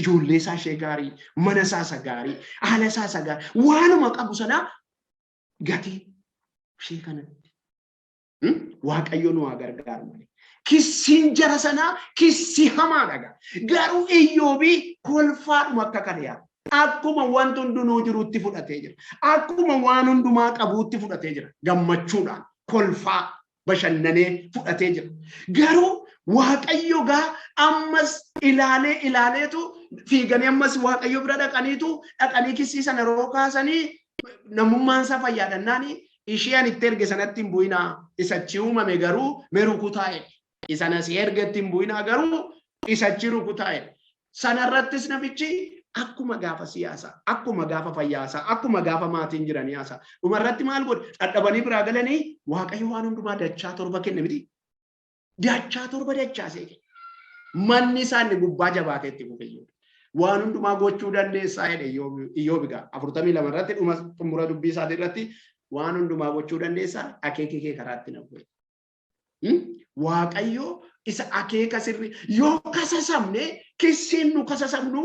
Ijoollee isaa ishee gaarii, mana isaa gaarii, haala isaa gaarii, waanuma qabu sanaa gatii ishee kanatti. Waaqayyo nu haa gargaaru malee. Kissiin jara sanaa kissi hamaadha. Garuu Iyyoobii kolfaadhuma akka kaleyaa. Akkuma wanti hundinuu jirutti fudhatee jira. Akkuma waan hundumaa qabuutti fudhatee jira. Gammachuudhaan kolfaa bashannanee fudhatee jira. Garuu Waaqayyo gaa ammas ilaaleetu fiiganii ammas Waaqayyo bira dhaqanii kissii sana yeroo kaasanii namummaan isaa fayyaadhannaanii ishee ani itti erge sanatti hin bu'inaa. Isachi uumame garuu mee rukutaa'e. Isana si ergetti hin bu'inaa garuu isachi rukutaa'e. Sanarrattis namichi akkuma gaafa siyaasaa, akkuma gaafa fayyaasaa, akkuma gaafa maatiin jiranii haasaa. Dhumarratti maal godhe? Dadhabanii biraa galanii Waaqayyo waan hundumaa dachaa torba kenne miti. Dachaa torba dachaasee kenne. Manni isaanii gubbaa jabaatee itti fufeyyuu. Waan hundumaa gochuu dandeessaa jedhe Iyyoob gaa 42 irratti dhuma xumura dubbii isaatii irratti waan hundumaa gochuu dandeessaa akeekii kee karaatti na bu'e. Waaqayyo isa akeeka sirri yoo kasasamne kisiin nu kasasamnu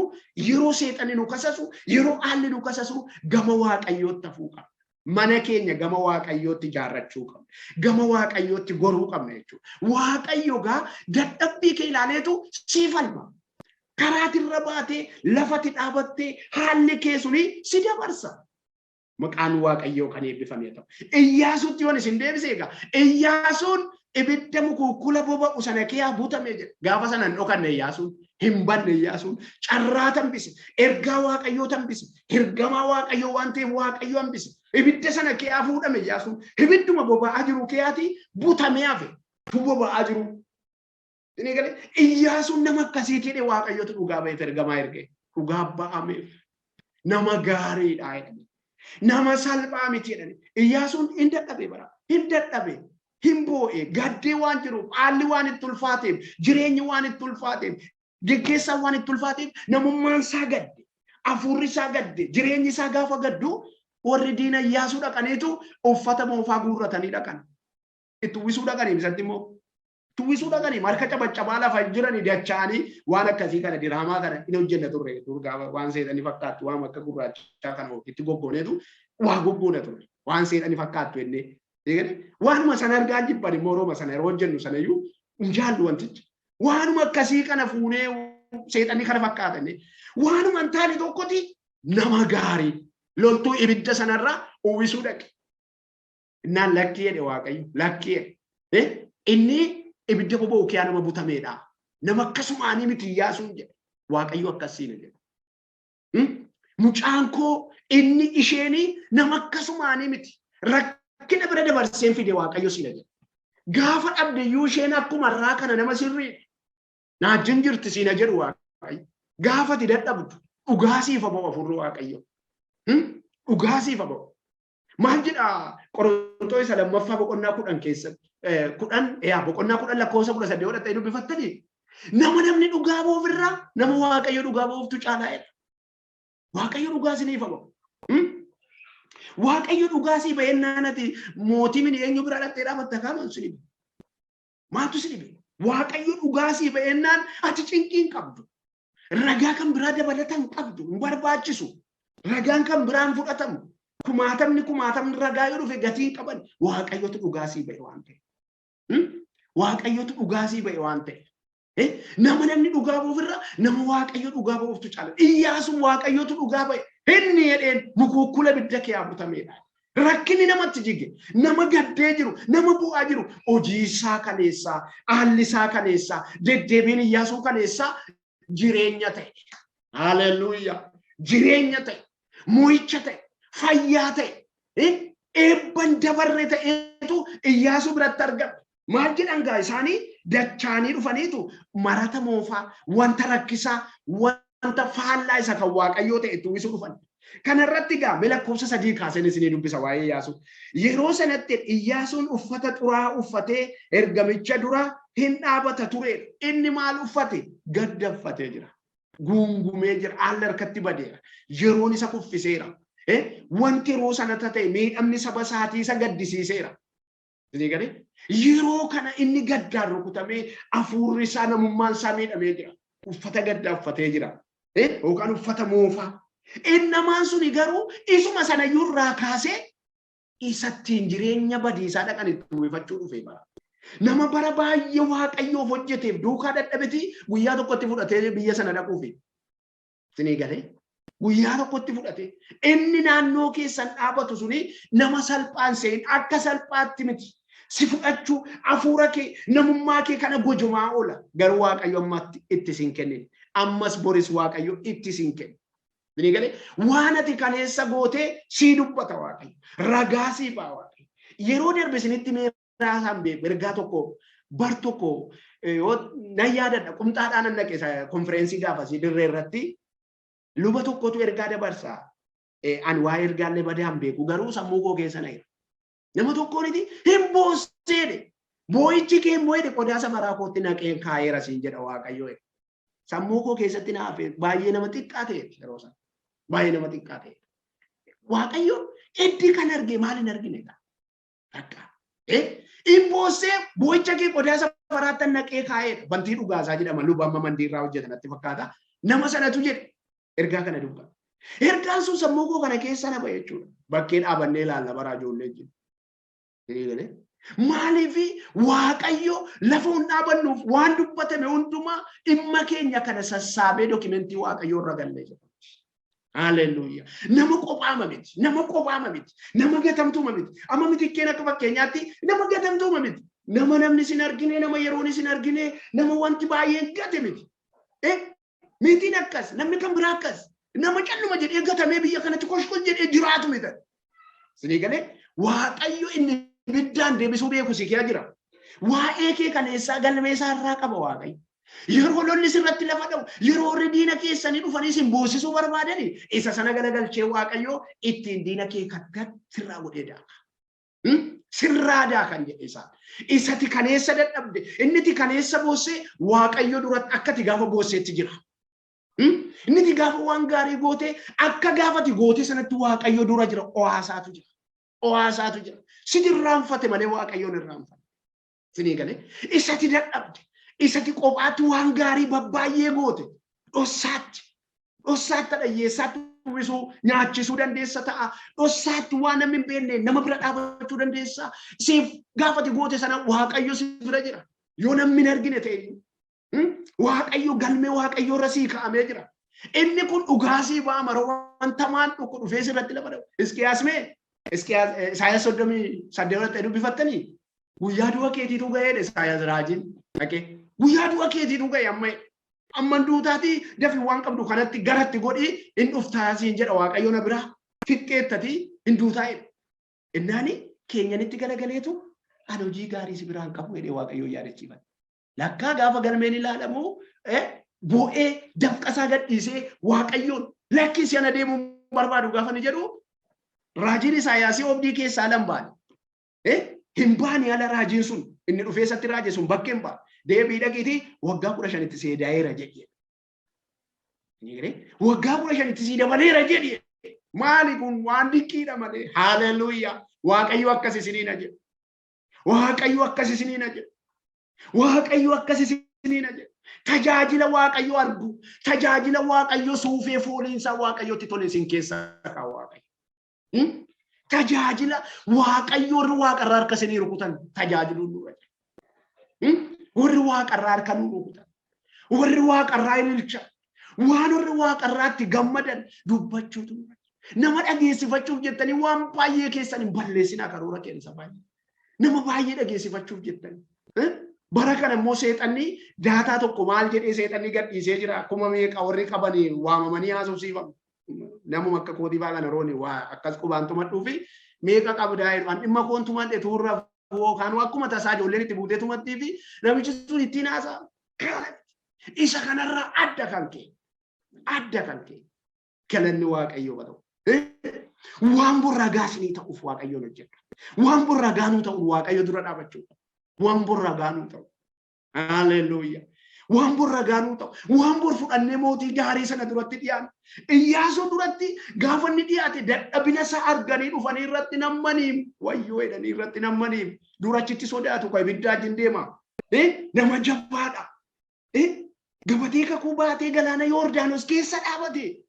yeroo seexanni nu kasasu yeroo haalli nu kasasu gama waaqayyootti hafuu qabna. Mana keenya gama waaqayyootti ijaarrachuu qabna. Gama waaqayyootti goruu qabna jechuudha. Waaqayyo gaa dadhabbii kee ilaaleetu si falma. Karaatirra baatee lafatti dhaabattee haalli kee suni si dabarsa. Maqaan waaqayyoo kan eebbifamee ta'u. Iyyaasuutti yoon isin deebisee egaa Iyyaasuun ibidda mukuukula boba'u sana kee butame jedha. Gaafa sana hin dhokanne Iyyaasuun hin banne Iyyaasuun carraa tambise ergaa waaqayyoo tambise ergamaa waaqayyoo waan ta'eef waaqayyoo hambise ibidda sana kee fuudhame Iyyaasuun ibidduma boba'aa jiru keetii butamee hafe boba'aa jiru. Inni galee Iyyaasuun nama akkasiitii waaqayyootu dhugaa ba'eef ergamaa ergee dhugaa ba'ameef nama gaariidha jedhame. Nama salphaa miti jedhani. Iyyaasuun hin dadhabe bara. Hin dadhabe. Hin boo'e. Gaddee waan jiruuf, haalli waan itti ulfaateef, jireenyi waan itti ulfaateef, geggeessaan waan itti ulfaateef, namummaan isaa gadde, hafuurri isaa gadde, jireenyi isaa gaafa gaddu warri diina Iyyaasuu dhaqaniitu uffata moofaa guurratanii dhaqan. Itti uwwisuu dhaqanii bisatti immoo tuwwisuu dhaqanii marka cabacabaa lafa jiranii dacha'anii waan akkasii kana diraamaa kana hin hojjenne turre durgaa waan seexanii fakkaattu waan akka gurraachaa kana itti goggooneetu waa goggoona turre waan seexanii fakkaattu jennee waanuma sana argaa jibban immoo rooma sana yeroo hojjennu sana iyyuu hin jaallu wantichi waanuma akkasii kana fuunee seexanii kana fakkaatanii waanuma hin taane tokkoti nama gaarii loltuu ibidda sanarraa uwwisuu dhaqe innaan lakkii jedhe waaqayyo lakkii jedhe inni ibidda boba'u kee nama butameedha. Nama akkasumaanii miti Iyyaasuun jedhe. Waaqayyo akkasiin jedhe. Mucaan koo inni isheeni nama akkasumaanii miti. Rakkina bira dabarseen fide Waaqayyo sila jedhe. Gaafa dhabde iyyuu isheen akkuma irraa kana nama sirriidha. Naajjin jirti siina jedhu Waaqayyo. Gaafa ati dadhabdu dhugaasiifa ba'u afurri Waaqayyo. Dhugaasiifa ba'u. Maal jedha Qorontoos isa lammaffaa boqonnaa 10 keessatti. Boqonnaa 10 lakkoofsa 18 godhattee dubbifattanii namni dhugaa ba'uuf irraa nama Waaqayyo dhugaa ba'uuftu caalaa'edha. Waaqayyo dhugaa isiniif ba'u. Waaqayyo dhugaa si ba'ennaan ati mootii min eenyu bira dhattee dhaabatta kaaman sini be. Maatu sini be. Waaqayyo dhugaa si ba'ennaan ati cinqiin qabdu. Ragaa kan biraa dabalatan qabdu hin barbaachisu. Ragaan kan biraan fudhatamu. Kumaatamni ragaa yoo dhufe gatiin qaban Waaqayyotu dhugaa si ba'e waan ta'e. Waaqayyotu dhugaa si ba'e waan ta'e. Namni dhugaa ba'uuf irra nama Waaqayyo dhugaa ba'uuftu caala. Iyyaasuun Waaqayyotu dhugaa ba'e. Inni jedheen mukuukula ibidda kee butameedha. Rakkinni namatti jige, nama gaddee jiru, nama bu'aa jiru, hojii isaa kaleessaa, haalli isaa kaleessaa, deddeebiin Iyyaasuu kaleessaa jireenya ta'e. Haleluuyaa! Jireenya ta'e, mo'icha ta'e, fayyaa ta'e, eebban dabarre ta'eetu Iyyaasuu biratti argame. Maal jedhan gaa isaanii dachaanii dhufaniitu marata moofaa wanta rakkisaa wanta faallaa isa kan Waaqayyoo ta'e itti uwwisuu dhufan. Kanarratti gaa lakkoofsa 3 kaaseen isinii dubbisa waa'ee Iyyaasuu. Yeroo sanatti Iyyaasuun uffata xuraa uffatee ergamicha dura hin dhaabata ture. Inni maal uffate? Gaddaffatee jira. Guungumee jira. Haalli harkatti badeera. Yeroon isa kuffiseera. Wanti yeroo sanatti ta'e miidhamni saba isaatii isa gaddisiiseera. Yeroo kana inni gaddaan rukutamee hafuurri isaa namummaan isaa miidhamee jira. Uffata gaddaa uffatee jira. Yookaan uffata moofaa. Innamaan suni garuu isuma sana irraa kaasee isattiin jireenya badiisaa dhaqan itti uwwifachuu dhufe bara. Nama bara baay'ee Waaqayyoof hojjeteef duukaa dadhabeti guyyaa tokkotti fudhatee biyya sana dhaquufi. Isinii galee guyyaa tokkotti fudhatee inni naannoo keessan dhaabatu suni nama salphaan seen akka salphaatti miti. Si fudhachuu hafuura kee namummaa kee kana gojumaa oola. Garuu Waaqayyo ammatti itti sin kennine. Ammas boris Waaqayyo itti sin kenne. Isinii galee waan ati kaleessa gootee si dubbata Waaqayyo. Ragaa siif haa Waaqayyo. Yeroo darbe isinitti meeraasan ergaa tokko bar tokko nan yaadadha qumxaadhaan naqe konfereensii gaafasii dirree irratti luba tokkotu ergaa dabarsa. Ani waa ergaallee badee hin beeku garuu sammuu koo keessa na jira. Nama tokkooniti hin boosseedhe. Boo'ichi kee immoo jedhe qodaa safaraa kootti naqee kaayeera siin jedha Waaqayyo. Sammuu koo keessatti na hafe baay'ee nama xiqqaa ta'e yeroo sana. Baay'ee nama xiqqaa ta'e. Waaqayyo iddii kan arge maal hin argine dha. Takka. Hin boossee boo'icha kee qodaa faraatan naqee kaa'ee bantii dhugaasaa jedhama lubamma mandiirraa hojjetanatti fakkaata. Nama sanatu jedhe ergaa kana dubbata. Ergaan sun sammuu koo kana keessa na ba'e jechuudha. Bakkee dhaabannee ilaalla bara ijoollee jiru. Maaliif Waaqayyo lafa hin dhaabannuuf waan dubbatame hundumaa dhimma keenya kana sassaabee dokumentii Waaqayyoo irra gallee jira. Hallelujah. Nama qophaama miti. Nama qophaama miti. Nama gatamtuuma miti. Amma miti keenya akka fakkeenyaatti nama gatamtuuma miti. Nama namni sin argine, nama yeroon sin argine, nama wanti baay'een gate miti. Mitiin akkas, namni kan biraa akkas. Nama calluma jedhee gatamee biyya kanatti koshkol jedhee jiraatu miti. Sinii galee Waaqayyo inni biddaan deebisuu beeku si kee jira. Waa'ee kee kaleessaa galmeessaa irraa qaba Waaqayyo. Yeroo lolli sirratti lafa dhawu, yeroo warri diina keessanii dhufanii sin boosisuu barbaadani, isa sana galagalchee Waaqayyo ittiin diina kee kan sirraa godhee daaka. Sirraa daakan jedhe isaa. Isati kaleessa dadhabde, inniti kaleessa boossee Waaqayyo duratti akkati gaafa boosseetti jira. Inniti gaafa waan gaarii goote akka gaafati goote sanatti Waaqayyo dura jira. Oaasaatu jira. Oaasaatu jira. Si irraanfate malee Waaqayyoon irraanfate. Sinii galee isati dadhabde. Isati qophaatti waan gaarii babbaay'ee goote. Dhossaatti dhayyeessaatti uwwisuu nyaachisuu dandeessa ta'a. Dhossaatti waan namni hin beekne nama bira dhaabachuu dandeessa. Siif gaafati goote sana Waaqayyo si bira jira. Yoo namni hin argine ta'e Waaqayyo galmee Waaqayyo irra sii kaa'amee jira. Inni kun dhugaasii ba'a maroo wanta maan dhukku dhufee sirratti lafa dhawu. Iskiyaas mee Isaayaas 38 dubbifattanii guyyaa du'a keetiitu ga'eedha Isaayaas raajiin dhaqee guyyaa du'a keetiitu ga'e amma duutaati dafi waan qabdu kanatti garatti godhi hin dhuftaasiin jedha Waaqayyo na biraa fiqqeettati hin duutaa'edha. Innaani keenyanitti galagaleetu ani hojii gaarii si biraan qabu jedhee Waaqayyo yaadachiifate. Lakkaa gaafa galmeen ilaalamu bo'ee dafqasaa gadhiisee Waaqayyoon lakki si ana deemuu barbaadu gaafa ni jedhu raajiin Isaayaasii obdii keessaa lambaani. Hin baane ala raajiin sun inni dhufeessatti raaje sun bakkee hin baane. Deebii dhaqiitii waggaa 15 seedaayeera jedhee. Waggaa 15 si dabaleera jedhee. Maali kun waan dinqiidha malee. Hallelujah. Waaqayyo akkas isiniin jedhe. Waaqayyo akkas isiniin jedhe. Waaqayyo akkas isiniin jedhe. Tajaajila Waaqayyo argu. Tajaajila Waaqayyo suufee fooliinsaa Waaqayyotti tole isin keessaa kaa Waaqayyo. Tajaajila Waaqayyo warri Waaqarraa harka isinii rukutan tajaajiluun nurra jira. Warri Waaqarraa harka nu rukutan. Warri Waaqarraa ililcha. Waan warri Waaqarraatti gammadan dubbachuutu nurra jira. Nama dhageessifachuuf jettanii waan baay'ee keessan hin balleessinaa karoora keessa baay'ee. Nama baay'ee dhageessifachuuf jettanii. Bara kana immoo seexanni daataa tokko maal jedhee seexanni gadhiisee jira. Akkuma meeqa warri qabanii waamamanii haasofsiifamu. Namuma akka kootii baala rooni waa akkas qubaantuma dhufi meeqa qabdaa jedhu an dhimma koontumaan dheetuurra yookaan akkuma tasaa ijoolleen itti buuteetumatti fi namichi sun ittiin haasaa. Isa kanarraa adda kan kee galanni Waaqayyo ta'u. Waan borragaa isinii ta'uuf Waaqayyoon hojjedha. Waan borragaa nuu ta'u Waaqayyo dura dhaabachuudha. Waan borragaa nuu ta'u. Hallelujah. Waan borragaa nuu ta'u. Waan bor fudhannee mootii gaarii sana duratti dhiyaanne. Iyyaasuun duratti gaafa inni dhiyaate dadhabina isaa arganii dhufanii irratti nammaniif wayyoo jedhanii irratti nammaniif durachitti sodaatu kan ibiddaa wajjin deema. Nama jabbaadha. Gabatee kakuu baatee galaana Yordaanos keessa dhaabate.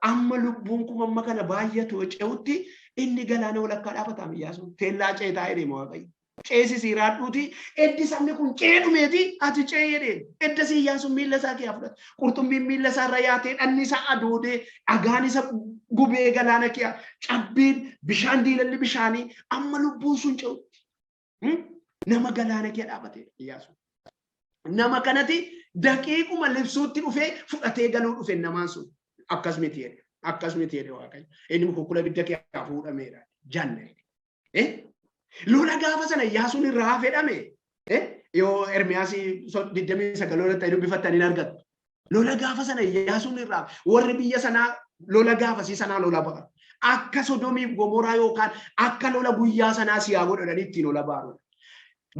Amma lubbuun kun amma kana baay'atu ce'utti inni galaana walakkaa dhaabataa Iyyaasuun teellaa ceetaa jedhee Waaqayyo. Ceesisi raadhuuti eddi sabni kun ceedhumeeti ati cee jedheen eddasi Iyyaasuun miilla isaa kee fudhate qurxummiin miilla isaa irra yaatee dhanni isaa adoodee dhagaan isa gubee galaana kee cabbiin bishaan diilalli bishaanii amma lubbuun sun ce'utti nama galaana kee dhaabate Iyyaasuun. Nama kanatti daqiiquma libsuutti dhufee fudhatee galuu dhufe namaan sun akkas miti jedhe Waaqayyo. Inni kukkula bidda kee fuudhameedha janne. Lola gaafa sana Iyyaasuun irraa fedhame yoo Ermiyaas 29 ta'e dubbifattanii argattu. Lola gaafa sana Iyyaasuun irraa warri biyya sanaa lola gaafasii sanaa lola ba'a. Akka Sodomiif Gomoraa yookaan akka lola guyyaa sanaa siyaa godhanii ittiin lola ba'u.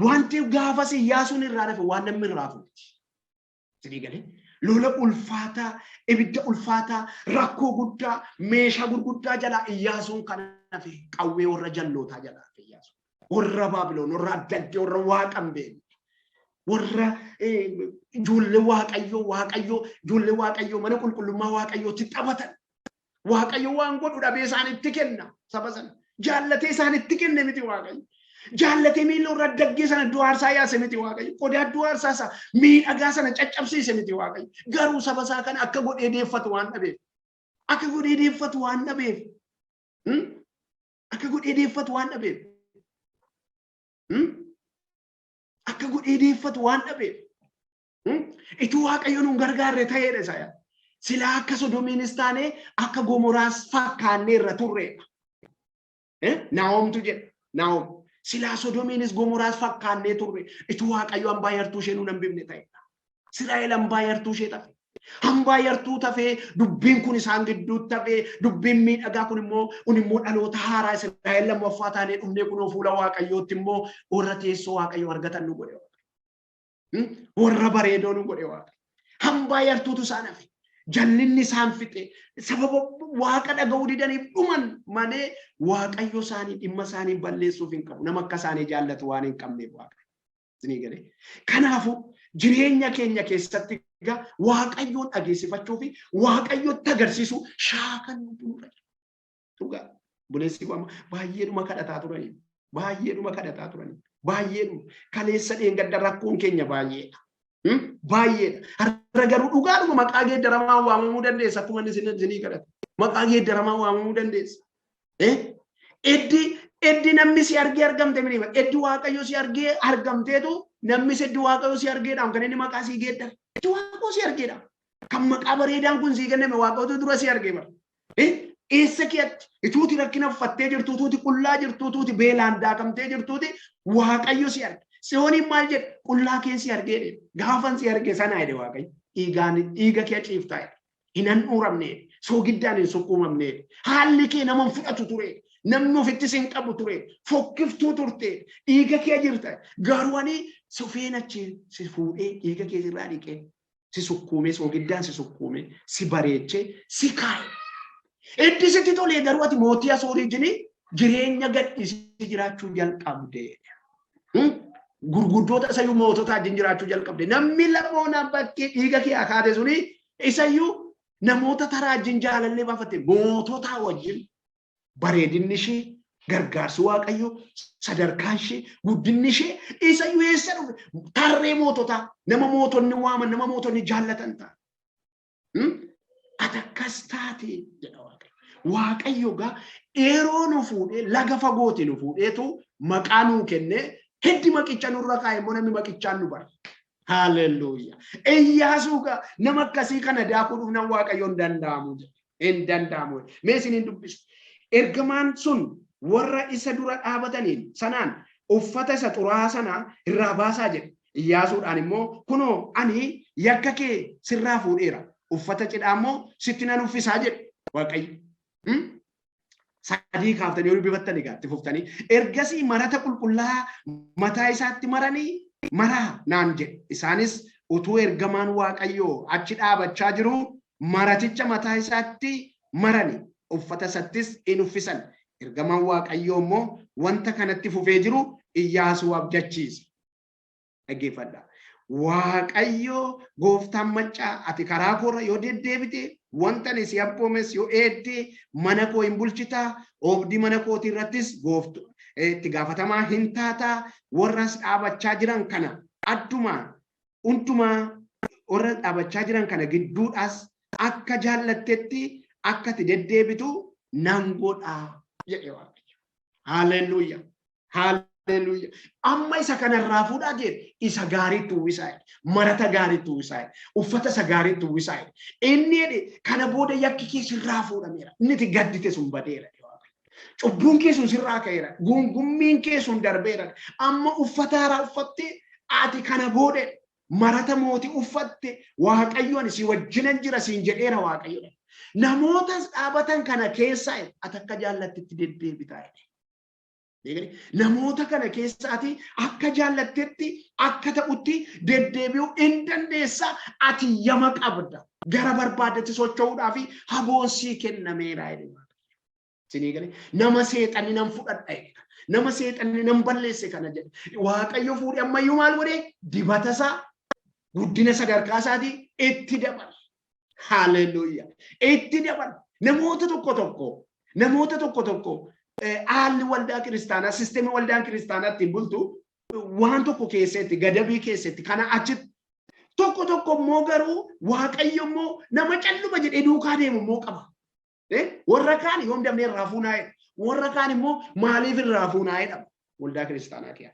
Wanti gaafas Iyyaasuun irraa dhafe waan namni irraa fuuti. Sidii galee lola ulfaataa, ibidda ulfaataa, rakkoo guddaa, meeshaa gurguddaa jalaa Iyyaasuun kan hafe qawwee warra jallootaa jalaa Iyyaasuun. Warra Baabiloon, warra Addagge, warra Waaqan beeku. warra ijoollee waaqayyoo mana qulqullummaa waaqayyootti taphatan waaqayyo waan godhu dhabee isaanitti kenna saba sana jaallatee isaanitti kenne miti waaqayyo jaallatee miiloo irra daggee sana iddoo aarsaa yaase miti waaqayyo qodaa iddoo aarsaa sana miidhagaa sana caccabsiise miti waaqayyo garuu saba isaa kana akka godhee deeffatu waan dhabeef akka godhee deeffatu waan dhabeef akka godhee deeffatu waan dhabeef akka godhee deeffatu waan dhabeef ituu waaqayyo nuun gargaarre ta'eedha isaa sila akka Sodomiinis taane akka Gomoraas fakkaannee irra turreedha. Naa'omtu jedha Naa'om sila Sodomiinis Gomoraas fakkaannee turre ituu waaqayyo hambaa yartuu ishee nuun hambifne ta'eedha. Israa'el hambaa yartuu ishee tafe hambaa yartuu tafee dubbiin kun isaan gidduutti tafee dubbiin miidhagaa kun immoo dhaloota haaraa Israa'el lammaffaa taanee dhumnee kunoo fuula waaqayyootti immoo warra teessoo waaqayyo argatan nu godhe warra bareedoo nu godhe waaqayyo hambaa yartuutu isaan hafe jallinni isaan fixe sababa waaqa dhaga'uu didaniif dhuman malee waaqayyo isaanii dhimma isaanii balleessuuf hin qabu nama akka isaanii jaallatu waan hin qabneef waaqa isinii galee kanaafuu jireenya keenya keessatti waaqayyoon dhageessifachuu fi waaqayyotti agarsiisu shaakaluu nurra jira. Dhugaa buleessi baay'eedhuma kadhataa turanii baay'eedhuma kaleessa dheengadda rakkoon keenya baay'eedha. Baay'eedha. Har'a garuu dhugaadhuma maqaa geeddaramaa waamamuu dandeessa akkuma isinii kadhata. Maqaa geeddaramaa waamamuu dandeessa. Eddi namni si argee argamte mini eddi waaqayyo si argee argamteetu namni eddi waaqayyo si argeedhaan kan inni maqaa si geeddara. Eddi waaqayyo si argeedhaan kan maqaa bareedaan kun si kenname waaqayyo dura si argee bara. Eessa keetti ituuti rakkina uffattee jirtu tuuti qullaa jirtu tuuti beelaan daakamtee jirtu tuuti waaqayyo si arge. Sihooniin maal jedhe qullaa kee si argee gaafan si arge sana jedhe waaqayyo dhiiga kee ciiftaa hin handhuuramne soogiddaan hin sukkuumamne haalli kee nama fudhatu ture. Namni ofitti sin qabu ture fokkiftuu turte dhiiga kee jirta garuu ani sufeen achi si fuudhee dhiiga kee irraa dhiqee si sukkuumee soogiddaan si sukkuumee si bareechee si kaa'e. Eddi sitti tolee garuu ati mootii Asoorii jini jireenya gadhiisii jiraachuu jalqabde. Gurguddoota isayyuu mootota wajjin jiraachuu jalqabde. Namni lamoona bakkee dhiiga kee akaate suni isayyuu namoota taraa wajjin jaalallee baafatte mootota wajjin. Bareedinni ishee gargaarsi waaqayyo sadarkaan ishee guddinni ishee isayyuu eessa dhufe tarree moototaa nama mootonni waaman nama mootonni jaallatan ta'a. Ati akkas taate jedha waaqayyo gaa dheeroo nu fuudhee laga fagooti nu fuudheetu maqaa nuu kennee heddi maqicha nurra kaa'e immoo namni maqichaan nu bara. Haalleluuyaa. Iyyaasuu gaa nama akkasii kana daakuudhuuf nan waaqayyo hin danda'amu hin danda'amu. Mee isiniin dubbisu. Ergamaan sun warra isa dura dhaabataniin sanaan uffata isa xuraa'aa sana irraa baasaa jedhe. Iyyaasuudhaan immoo kunoo ani yakka kee sirraa fuudheera. Uffata cidhaa immoo sitti nan uffisaa jedhe waaqayyo. Sadii kaaftanii ol bifattanii gaatti fuftanii ergasii marata qulqullaa'aa mataa isaatti maranii maraa naan jedhe. Isaanis utuu ergamaan waaqayyoo achi dhaabachaa jiru maraticha mataa isaatti maranii. Uffata sattis in uffisan ergamaan waaqayyoo immoo wanta kanatti fufee jiru Iyyaasuu abdachiise. Dhaggeeffadhaa. Waaqayyoo gooftaan maccaa ati karaa koorra yoo deddeebite wanta ani si abboomes yoo eedde mana koo hin bulchitaa oobdii mana kootii irrattis itti gaafatamaa hin taataa warras dhaabachaa jiran kana addumaa hundumaa warra dhaabachaa jiran kana gidduudhaas akka jaallattetti akka ati deddeebitu nan godhaa jedhe waaqayyo. Haalleluuyaa. Haalleluuyaa. Amma isa kanarraa fuudhaa jedhe isa gaariitti uwwisaa marata gaariitti uwwisaa uffata isa gaariitti uwwisaa inni jedhe kana booda yakki kee sirraa fuudhameera inni itti gaddite sun badeera. Cubbuun kee sun sirraa ka'eera gungummiin kee sun darbeera amma uffata haaraa uffattee ati kana booda marata mootii uffatte waaqayyo ani si wajjinan jira siin jedheera waaqayyo. Namootas dhaabatan kana keessaa ati akka jaallattetti deddeebitaa. Namoota kana keessaati akka jaallattetti akka ta'utti deddeebi'uu hin dandeessa ati yama qabda. Gara barbaadetti socho'uudhaaf haboon sii kennameera. Nama seexanii nan fudhadha. nama seexanni nam balleesse kana jedhe waaqayyo fuudhee ammayyuu maal godhe dibata isaa guddina sadarkaa isaatii itti dabala. Haleluuyaa. Itti dabala. Namoota tokko tokko haalli waldaa kiristaanaa sisteemii waldaan kiristaanaa ittiin bultu waan tokko keessatti gadabii keessatti kana achitti tokko immoo garuu waaqayyo immoo nama calluma jedhee duukaa deemu immoo qaba. Warra kaan yoom dabnee irraa fuunaa'e warra kaan immoo maaliif irraa fuunaa'edha waldaa kiristaanaa kiyya.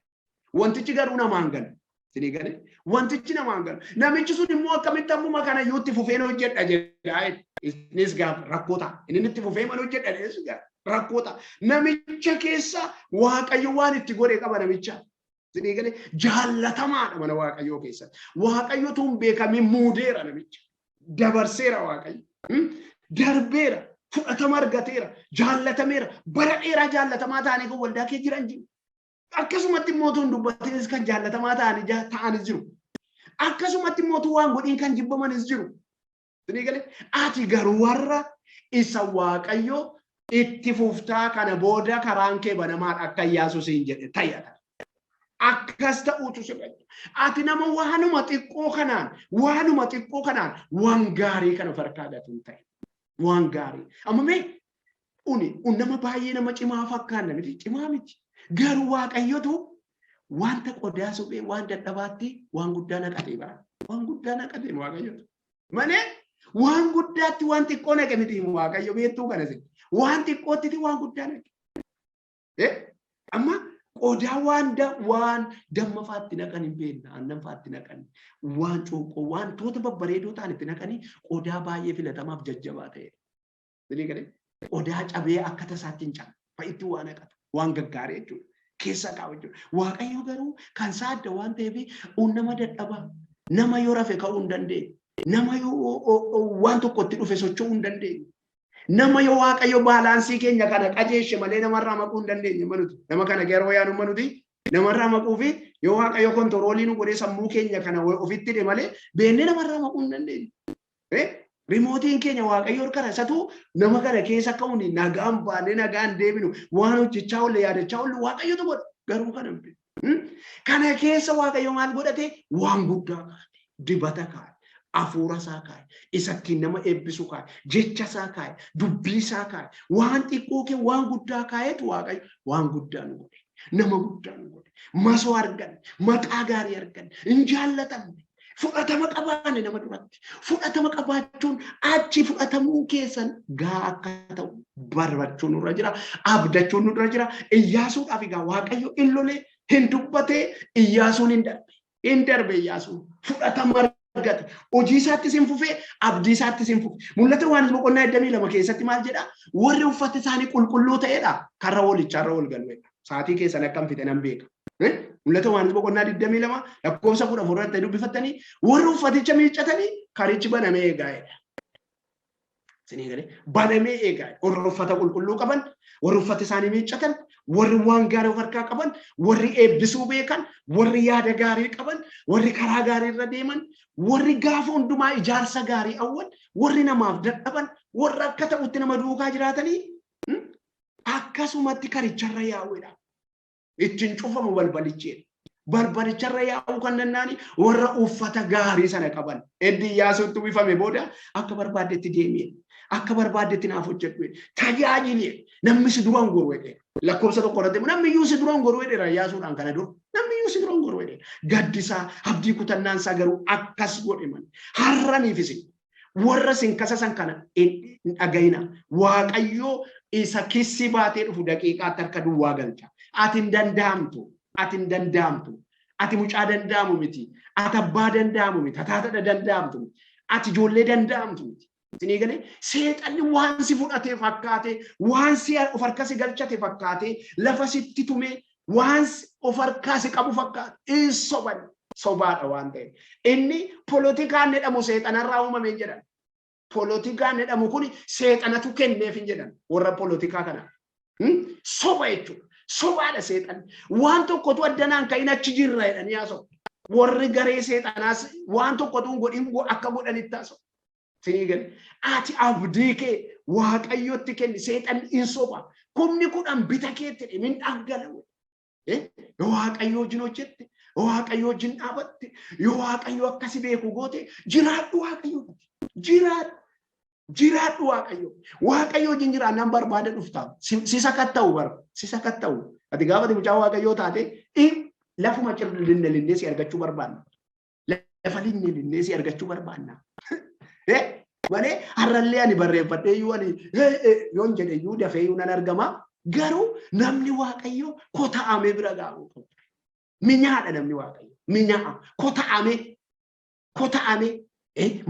Wantichi garuu namaan galu. Sinii gale wantichi namaan galu. Namichi sun immoo akkamitti ammuma kana iyyuu fufeen hojjedha jedha. Innis gaaf rakkoota. Inni itti fufee mana hojjedha innis gaaf rakkoota. Namicha keessa waaqayyo waan itti godhe qaba namicha. Sinii gale jaallatamaadha mana waaqayyoo keessatti. Waaqayyo tun beekamee muudeera namicha. Dabarseera waaqayyo. Darbeera. Fudhatama argateera. Jaallatameera. Bara dheeraa jaallatamaa ta'anii kan waldaa kee jiran jiru. Akkasumatti mootuun dubbatees kan jaallatamaa ta'anis jiru. Akkasumatti mootuu waan godhiin kan jibbamanis jiru. Sinii gale ati garuu warra isa waaqayyo itti fuftaa kana booda karaan kee banamaadha akka Iyyaasuu siin jedhe tayyata. Akkas ta'uutu sirriidha. Ati nama waanuma xiqqoo kanaan waan gaarii kana farkaadhatu ta'e. Waan gaarii. Amma mee nama baay'ee nama cimaa fakkaanna miti cimaa miti. Garuu waaqayyotu wanta qodaa suphee waan dadhabaatti waan guddaa naqatee bara. Waan guddaa naqatee waaqayyotu. Malee waan guddaatti waan xiqqoo naqe miti waaqayyo beektuu kana sin. Waan xiqqootti waan guddaa naqe. Amma qodaa waan dammafaatti naqan hin beekna. Annanfaatti naqan. Waan cuuqqoo wantoota babbareedoo ta'an itti naqanii qodaa baay'ee filatamaaf jajjabaa ta'e. Sinii galee qodaa cabee akka tasaatti hin cabne fa'itti waan naqata. Waan gaggaarii jechuudha. Keessa qaba jechuudha. Waaqayyo garuu kan isaa adda waan ta'eef nama dadhabaa nama yoo rafe ka'uu hin dandeenye. Nama yoo waan tokkotti dhufe socho'uu hin dandeenye. Nama yoo waaqayyo baalaansii keenya kana qajeeshe malee namarraa maquu hin dandeenye manuti. Nama kana garuu yaanu manuti namarraa maquu fi yoo waaqayyo kontiroolii nu godhee sammuu keenya kana ofitti hidhe malee beennee namarraa maquu hin dandeenye. Rimootiin keenya waaqayyo harkara isatu nama kana keessa ka'uun nagaan baanee nagaan deebinu waan hojjechaa oolle yaadachaa oolle waaqayyotu godha garuu kana hin beeku. Kana keessa waaqayyo maal godhate waan guddaa kaa'e dibata kaa'e. Afuura isaa kaa'e, isattiin nama eebbisu kaa'e, jecha isaa kaa'e, dubbii isaa kaa'e, waan xiqqoo kee waan guddaa kaa'etu waaqayyo waan guddaa nu godhe, nama guddaa nu godhe, masoo arganne, maqaa gaarii arganne, hin jaallatamne, fudhatama qabaanne nama duratti. Fudhatama qabaachuun achi fudhatamuu keessan gaa akka ta'u barbachuun nurra jira, abdachuun nurra jira. Iyyaasuudhaaf egaa waaqayyo illolee hin dubbatee Iyyaasuun hin darbe Iyyaasuun fudhatama hojii isaatti sin fufee abdii isaatti sin fufe. Mul'ata waan boqonnaa 22 keessatti maal jedha? Warri uffata isaanii qulqulluu ta'edha. Karra walichaarra wal galuudha. Saatii keessan akkam fite nan beeka. Mul'ata waan boqonnaa 22 lakkoofsa 14 irratti dubbifattanii warri uffaticha miiccatanii karichi banamee eegaa'edha. Sinii galee banamee eegaa'e. Warri uffata qulqulluu qaban, warri uffata isaanii miiccatan, warri waan gaarii of harkaa qaban, warri eebbisuu beekan, warri yaada gaarii qaban, warri karaa gaarii irra deeman, warri gaafa hundumaa ijaarsa gaarii hawwan, warri namaaf dadhaban, warri akka ta'utti nama duukaa jiraatanii akkasumatti karicharra yaa'uudha. Ittiin cufamu balbalicheedha. Balbalicharra yaa'uu kan dandaani warra uffata gaarii sana qaban. Eddi Iyyaasuutti uwwifame booda akka barbaadetti deemee. Akka barbaadetti naaf hojjedhu tajaajilee namni si duraan goru jedhe lakkoofsa tokko irratti namni iyyuu si duraan goru jedhe Iyyaasuudhaan kana dur namni iyyuu si duraan goru jedhe gaddisaa abdii kutannaan isaa garuu akkas godhe man har'aniifis warra sin kasasan kana hin dhagayina waaqayyo isa kissi baatee dhufu daqiiqaatti harka duwwaa galcha ati hin danda'amtu ati mucaa danda'amu miti ati abbaa danda'amu miti ati haadha danda'amtu miti ati ijoollee danda'amtu miti. Sinii galee seexanni waan si fudhatee fakkaate waan si of harka si galchate fakkaate lafa sitti tumee waan of harkaa si qabu fakkaate sobaadha waan ta'e inni poolitikaan jedhamu seexanarraa uumame jedhan poolitikaan jedhamu kun seexanatu kenneef hin jedhan warra poolitikaa kana soba jechuudha sobaadha seexanni waan tokkotu addanaan ka'in achi jirra jedhanii haasa'u warri garee seexanaas waan tokkotu godhin akka godhanitti haasa'u. Sinii galee ati abdii kee waaqayyotti kenni seexan insoba kumni kudhan bita keetti min dhangalaa'u yoo waaqayyo wajjin hojjette yoo waaqayyo wajjin dhaabatte yoo waaqayyo akkasi beeku goote jiraadhu waaqayyo jiraadhu waaqayyo wajjin jiraannaan barbaada dhufta si sakatta'u bar si sakatta'u ati gaafa mucaa waaqayyo taate lafuma cirlinne si argachuu barbaanna lafa linne si argachuu barbaanna malee har'allee ani barreeffadhee yoo ani yoon jedhe yoo dafee yoo nan argama garuu namni waaqayyo kota'amee bira ga'u minyaadha namni waaqayyo minyaa kota'amee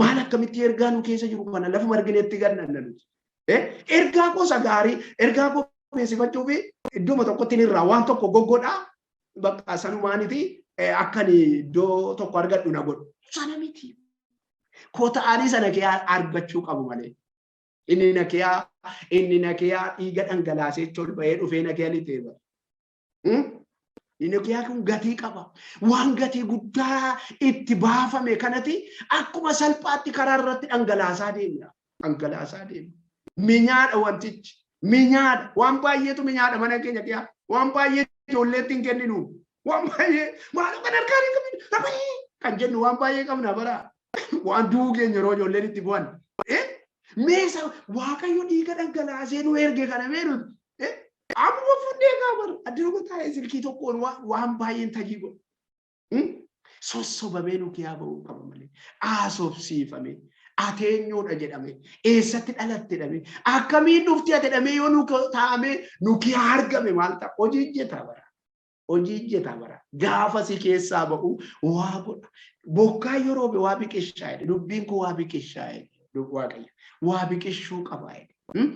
maal akkamitti ergaa nu keessa jiru kana lafa margineetti gannan nuti ergaa gosa gaarii ergaa beeksifachuu fi iddoo tokkotti irraa waan tokko goggodhaa bakka sanumaaniti akkan iddoo tokko argadhu na godhu sana miti kota'anii sana kee argachuu qabu malee inni nakiyaa dhiiga dhangalaasee tolba'ee dhufee nakiyaa ni teeba inni nakiyaa kun gatii qaba waan gatii guddaa itti baafame kanati akkuma salphaatti karaa irratti dhangalaasaa deemna minyaadha wantichi minyaadha waan baay'eetu minyaadha mana keenya kiyaa waan baay'ee ijoolleetti hin kenninu waan baay'ee maal kan harkaan qabni kan jennu waan baay'ee qabna bara waan duugeen yeroo ijoolleen itti bu'an meesa waaqayyo dhiiga dhangalaasee nu erge kana meenu amma fuudhee gaabar adduma taa'ee silkii tokkoon waan baay'een tajii godhu sossobamee nu kiyaa ba'uu qaba malee aasofsiifame ateenyoodha jedhame eessatti dhalatte jedhame akkamiin dhufti ate jedhame yoo nu taa'ame nu kiyaa argame maal ta'a hojii hojjeta bara gaafa si keessaa ba'u waa godha bokkaa yeroo be waa biqilchaa jedhe dubbiin koo waa biqilchaa jedhe waaqayyo waa biqilchuu qaba jedhe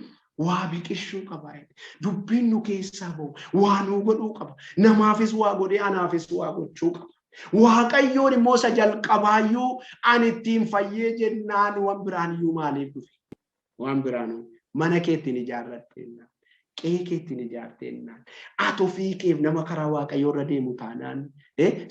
waa biqilchuu qaba jedhe dubbiin nu keessaa ba'u waa nu godhuu qaba namaafis waa godhee anaafis waa gochuu qaba waaqayyoon immoo isa jalqabaayyuu ani ittiin fayyee jennaan waan biraayyuu maaliif dhufe waan biraanuu mana keetti ni ijaarratteenna keekeetti ni ijaarteennaan ati ofii keef nama karaa waaqayyoo irra deemu taanaan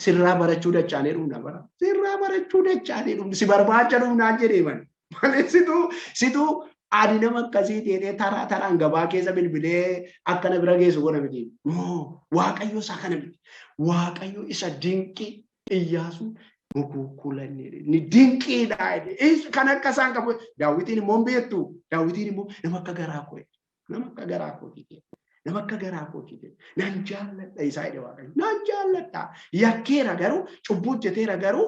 sirraa barachuu dachaanee dhumna bara sirraa barachuu dachaanee dhumna si barbaacha dhumnaan jedhee man malee situu adi nama akkasii ta'ee taraa taraan gabaa keessa bilbilee akkana bira geessu godha miti waaqayyo isaa kana miti waaqayyo isa dinqii Iyyaasu mukukulanne ni dinqiidha kan akka isaan qabu Daawitiin immoo beektu Daawitiin immoo nama akka garaa koo nama akka garaa kootii nan jaalladha isaa jedhe waaqayyo nan jaalladha yakkeera garuu cubbuu hojjeteera garuu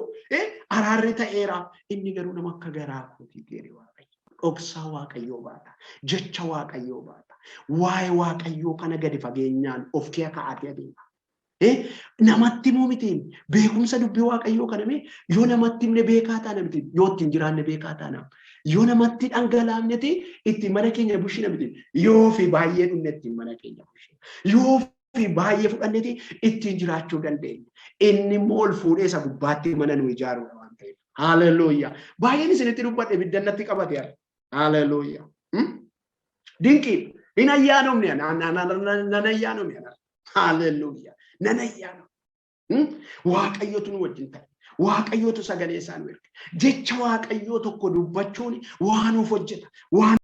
araarri ta'eera inni garuu nama akka garaa kootii jedhe waaqayyo dhoksaa waaqayyoo baata jecha waaqayyoo baata waa'ee waaqayyoo kana gadi fageenyaan of kee kaa'atee adeema namatti muumitiin beekumsa dubbii waaqayyoo kaname yoo namatti himne beekaa taana miti yoo ittiin jiraanne beekaa taana yoo namatti dhangalaafneti itti mana keenya bushina miti yoo fi baay'ee dhumne ittiin mana keenya bushina yoo fi baay'ee fudhanneti ittiin jiraachuu dandeenya inni immoo ol fuudhee isa gubbaatti mana nu ijaaruudha waan ta'eef haleluuyaa baay'een isinitti dubbadhe biddannatti qabate haleluuyaa dinqii hin ayyaanofne nan ayyaanofne haleluuyaa nan ayyaanofne waaqayyotu nu wajjin ta'e waaqayyotu sagalee isaa nu erge jecha waaqayyoo tokko dubbachuun waan nuuf hojjeta waan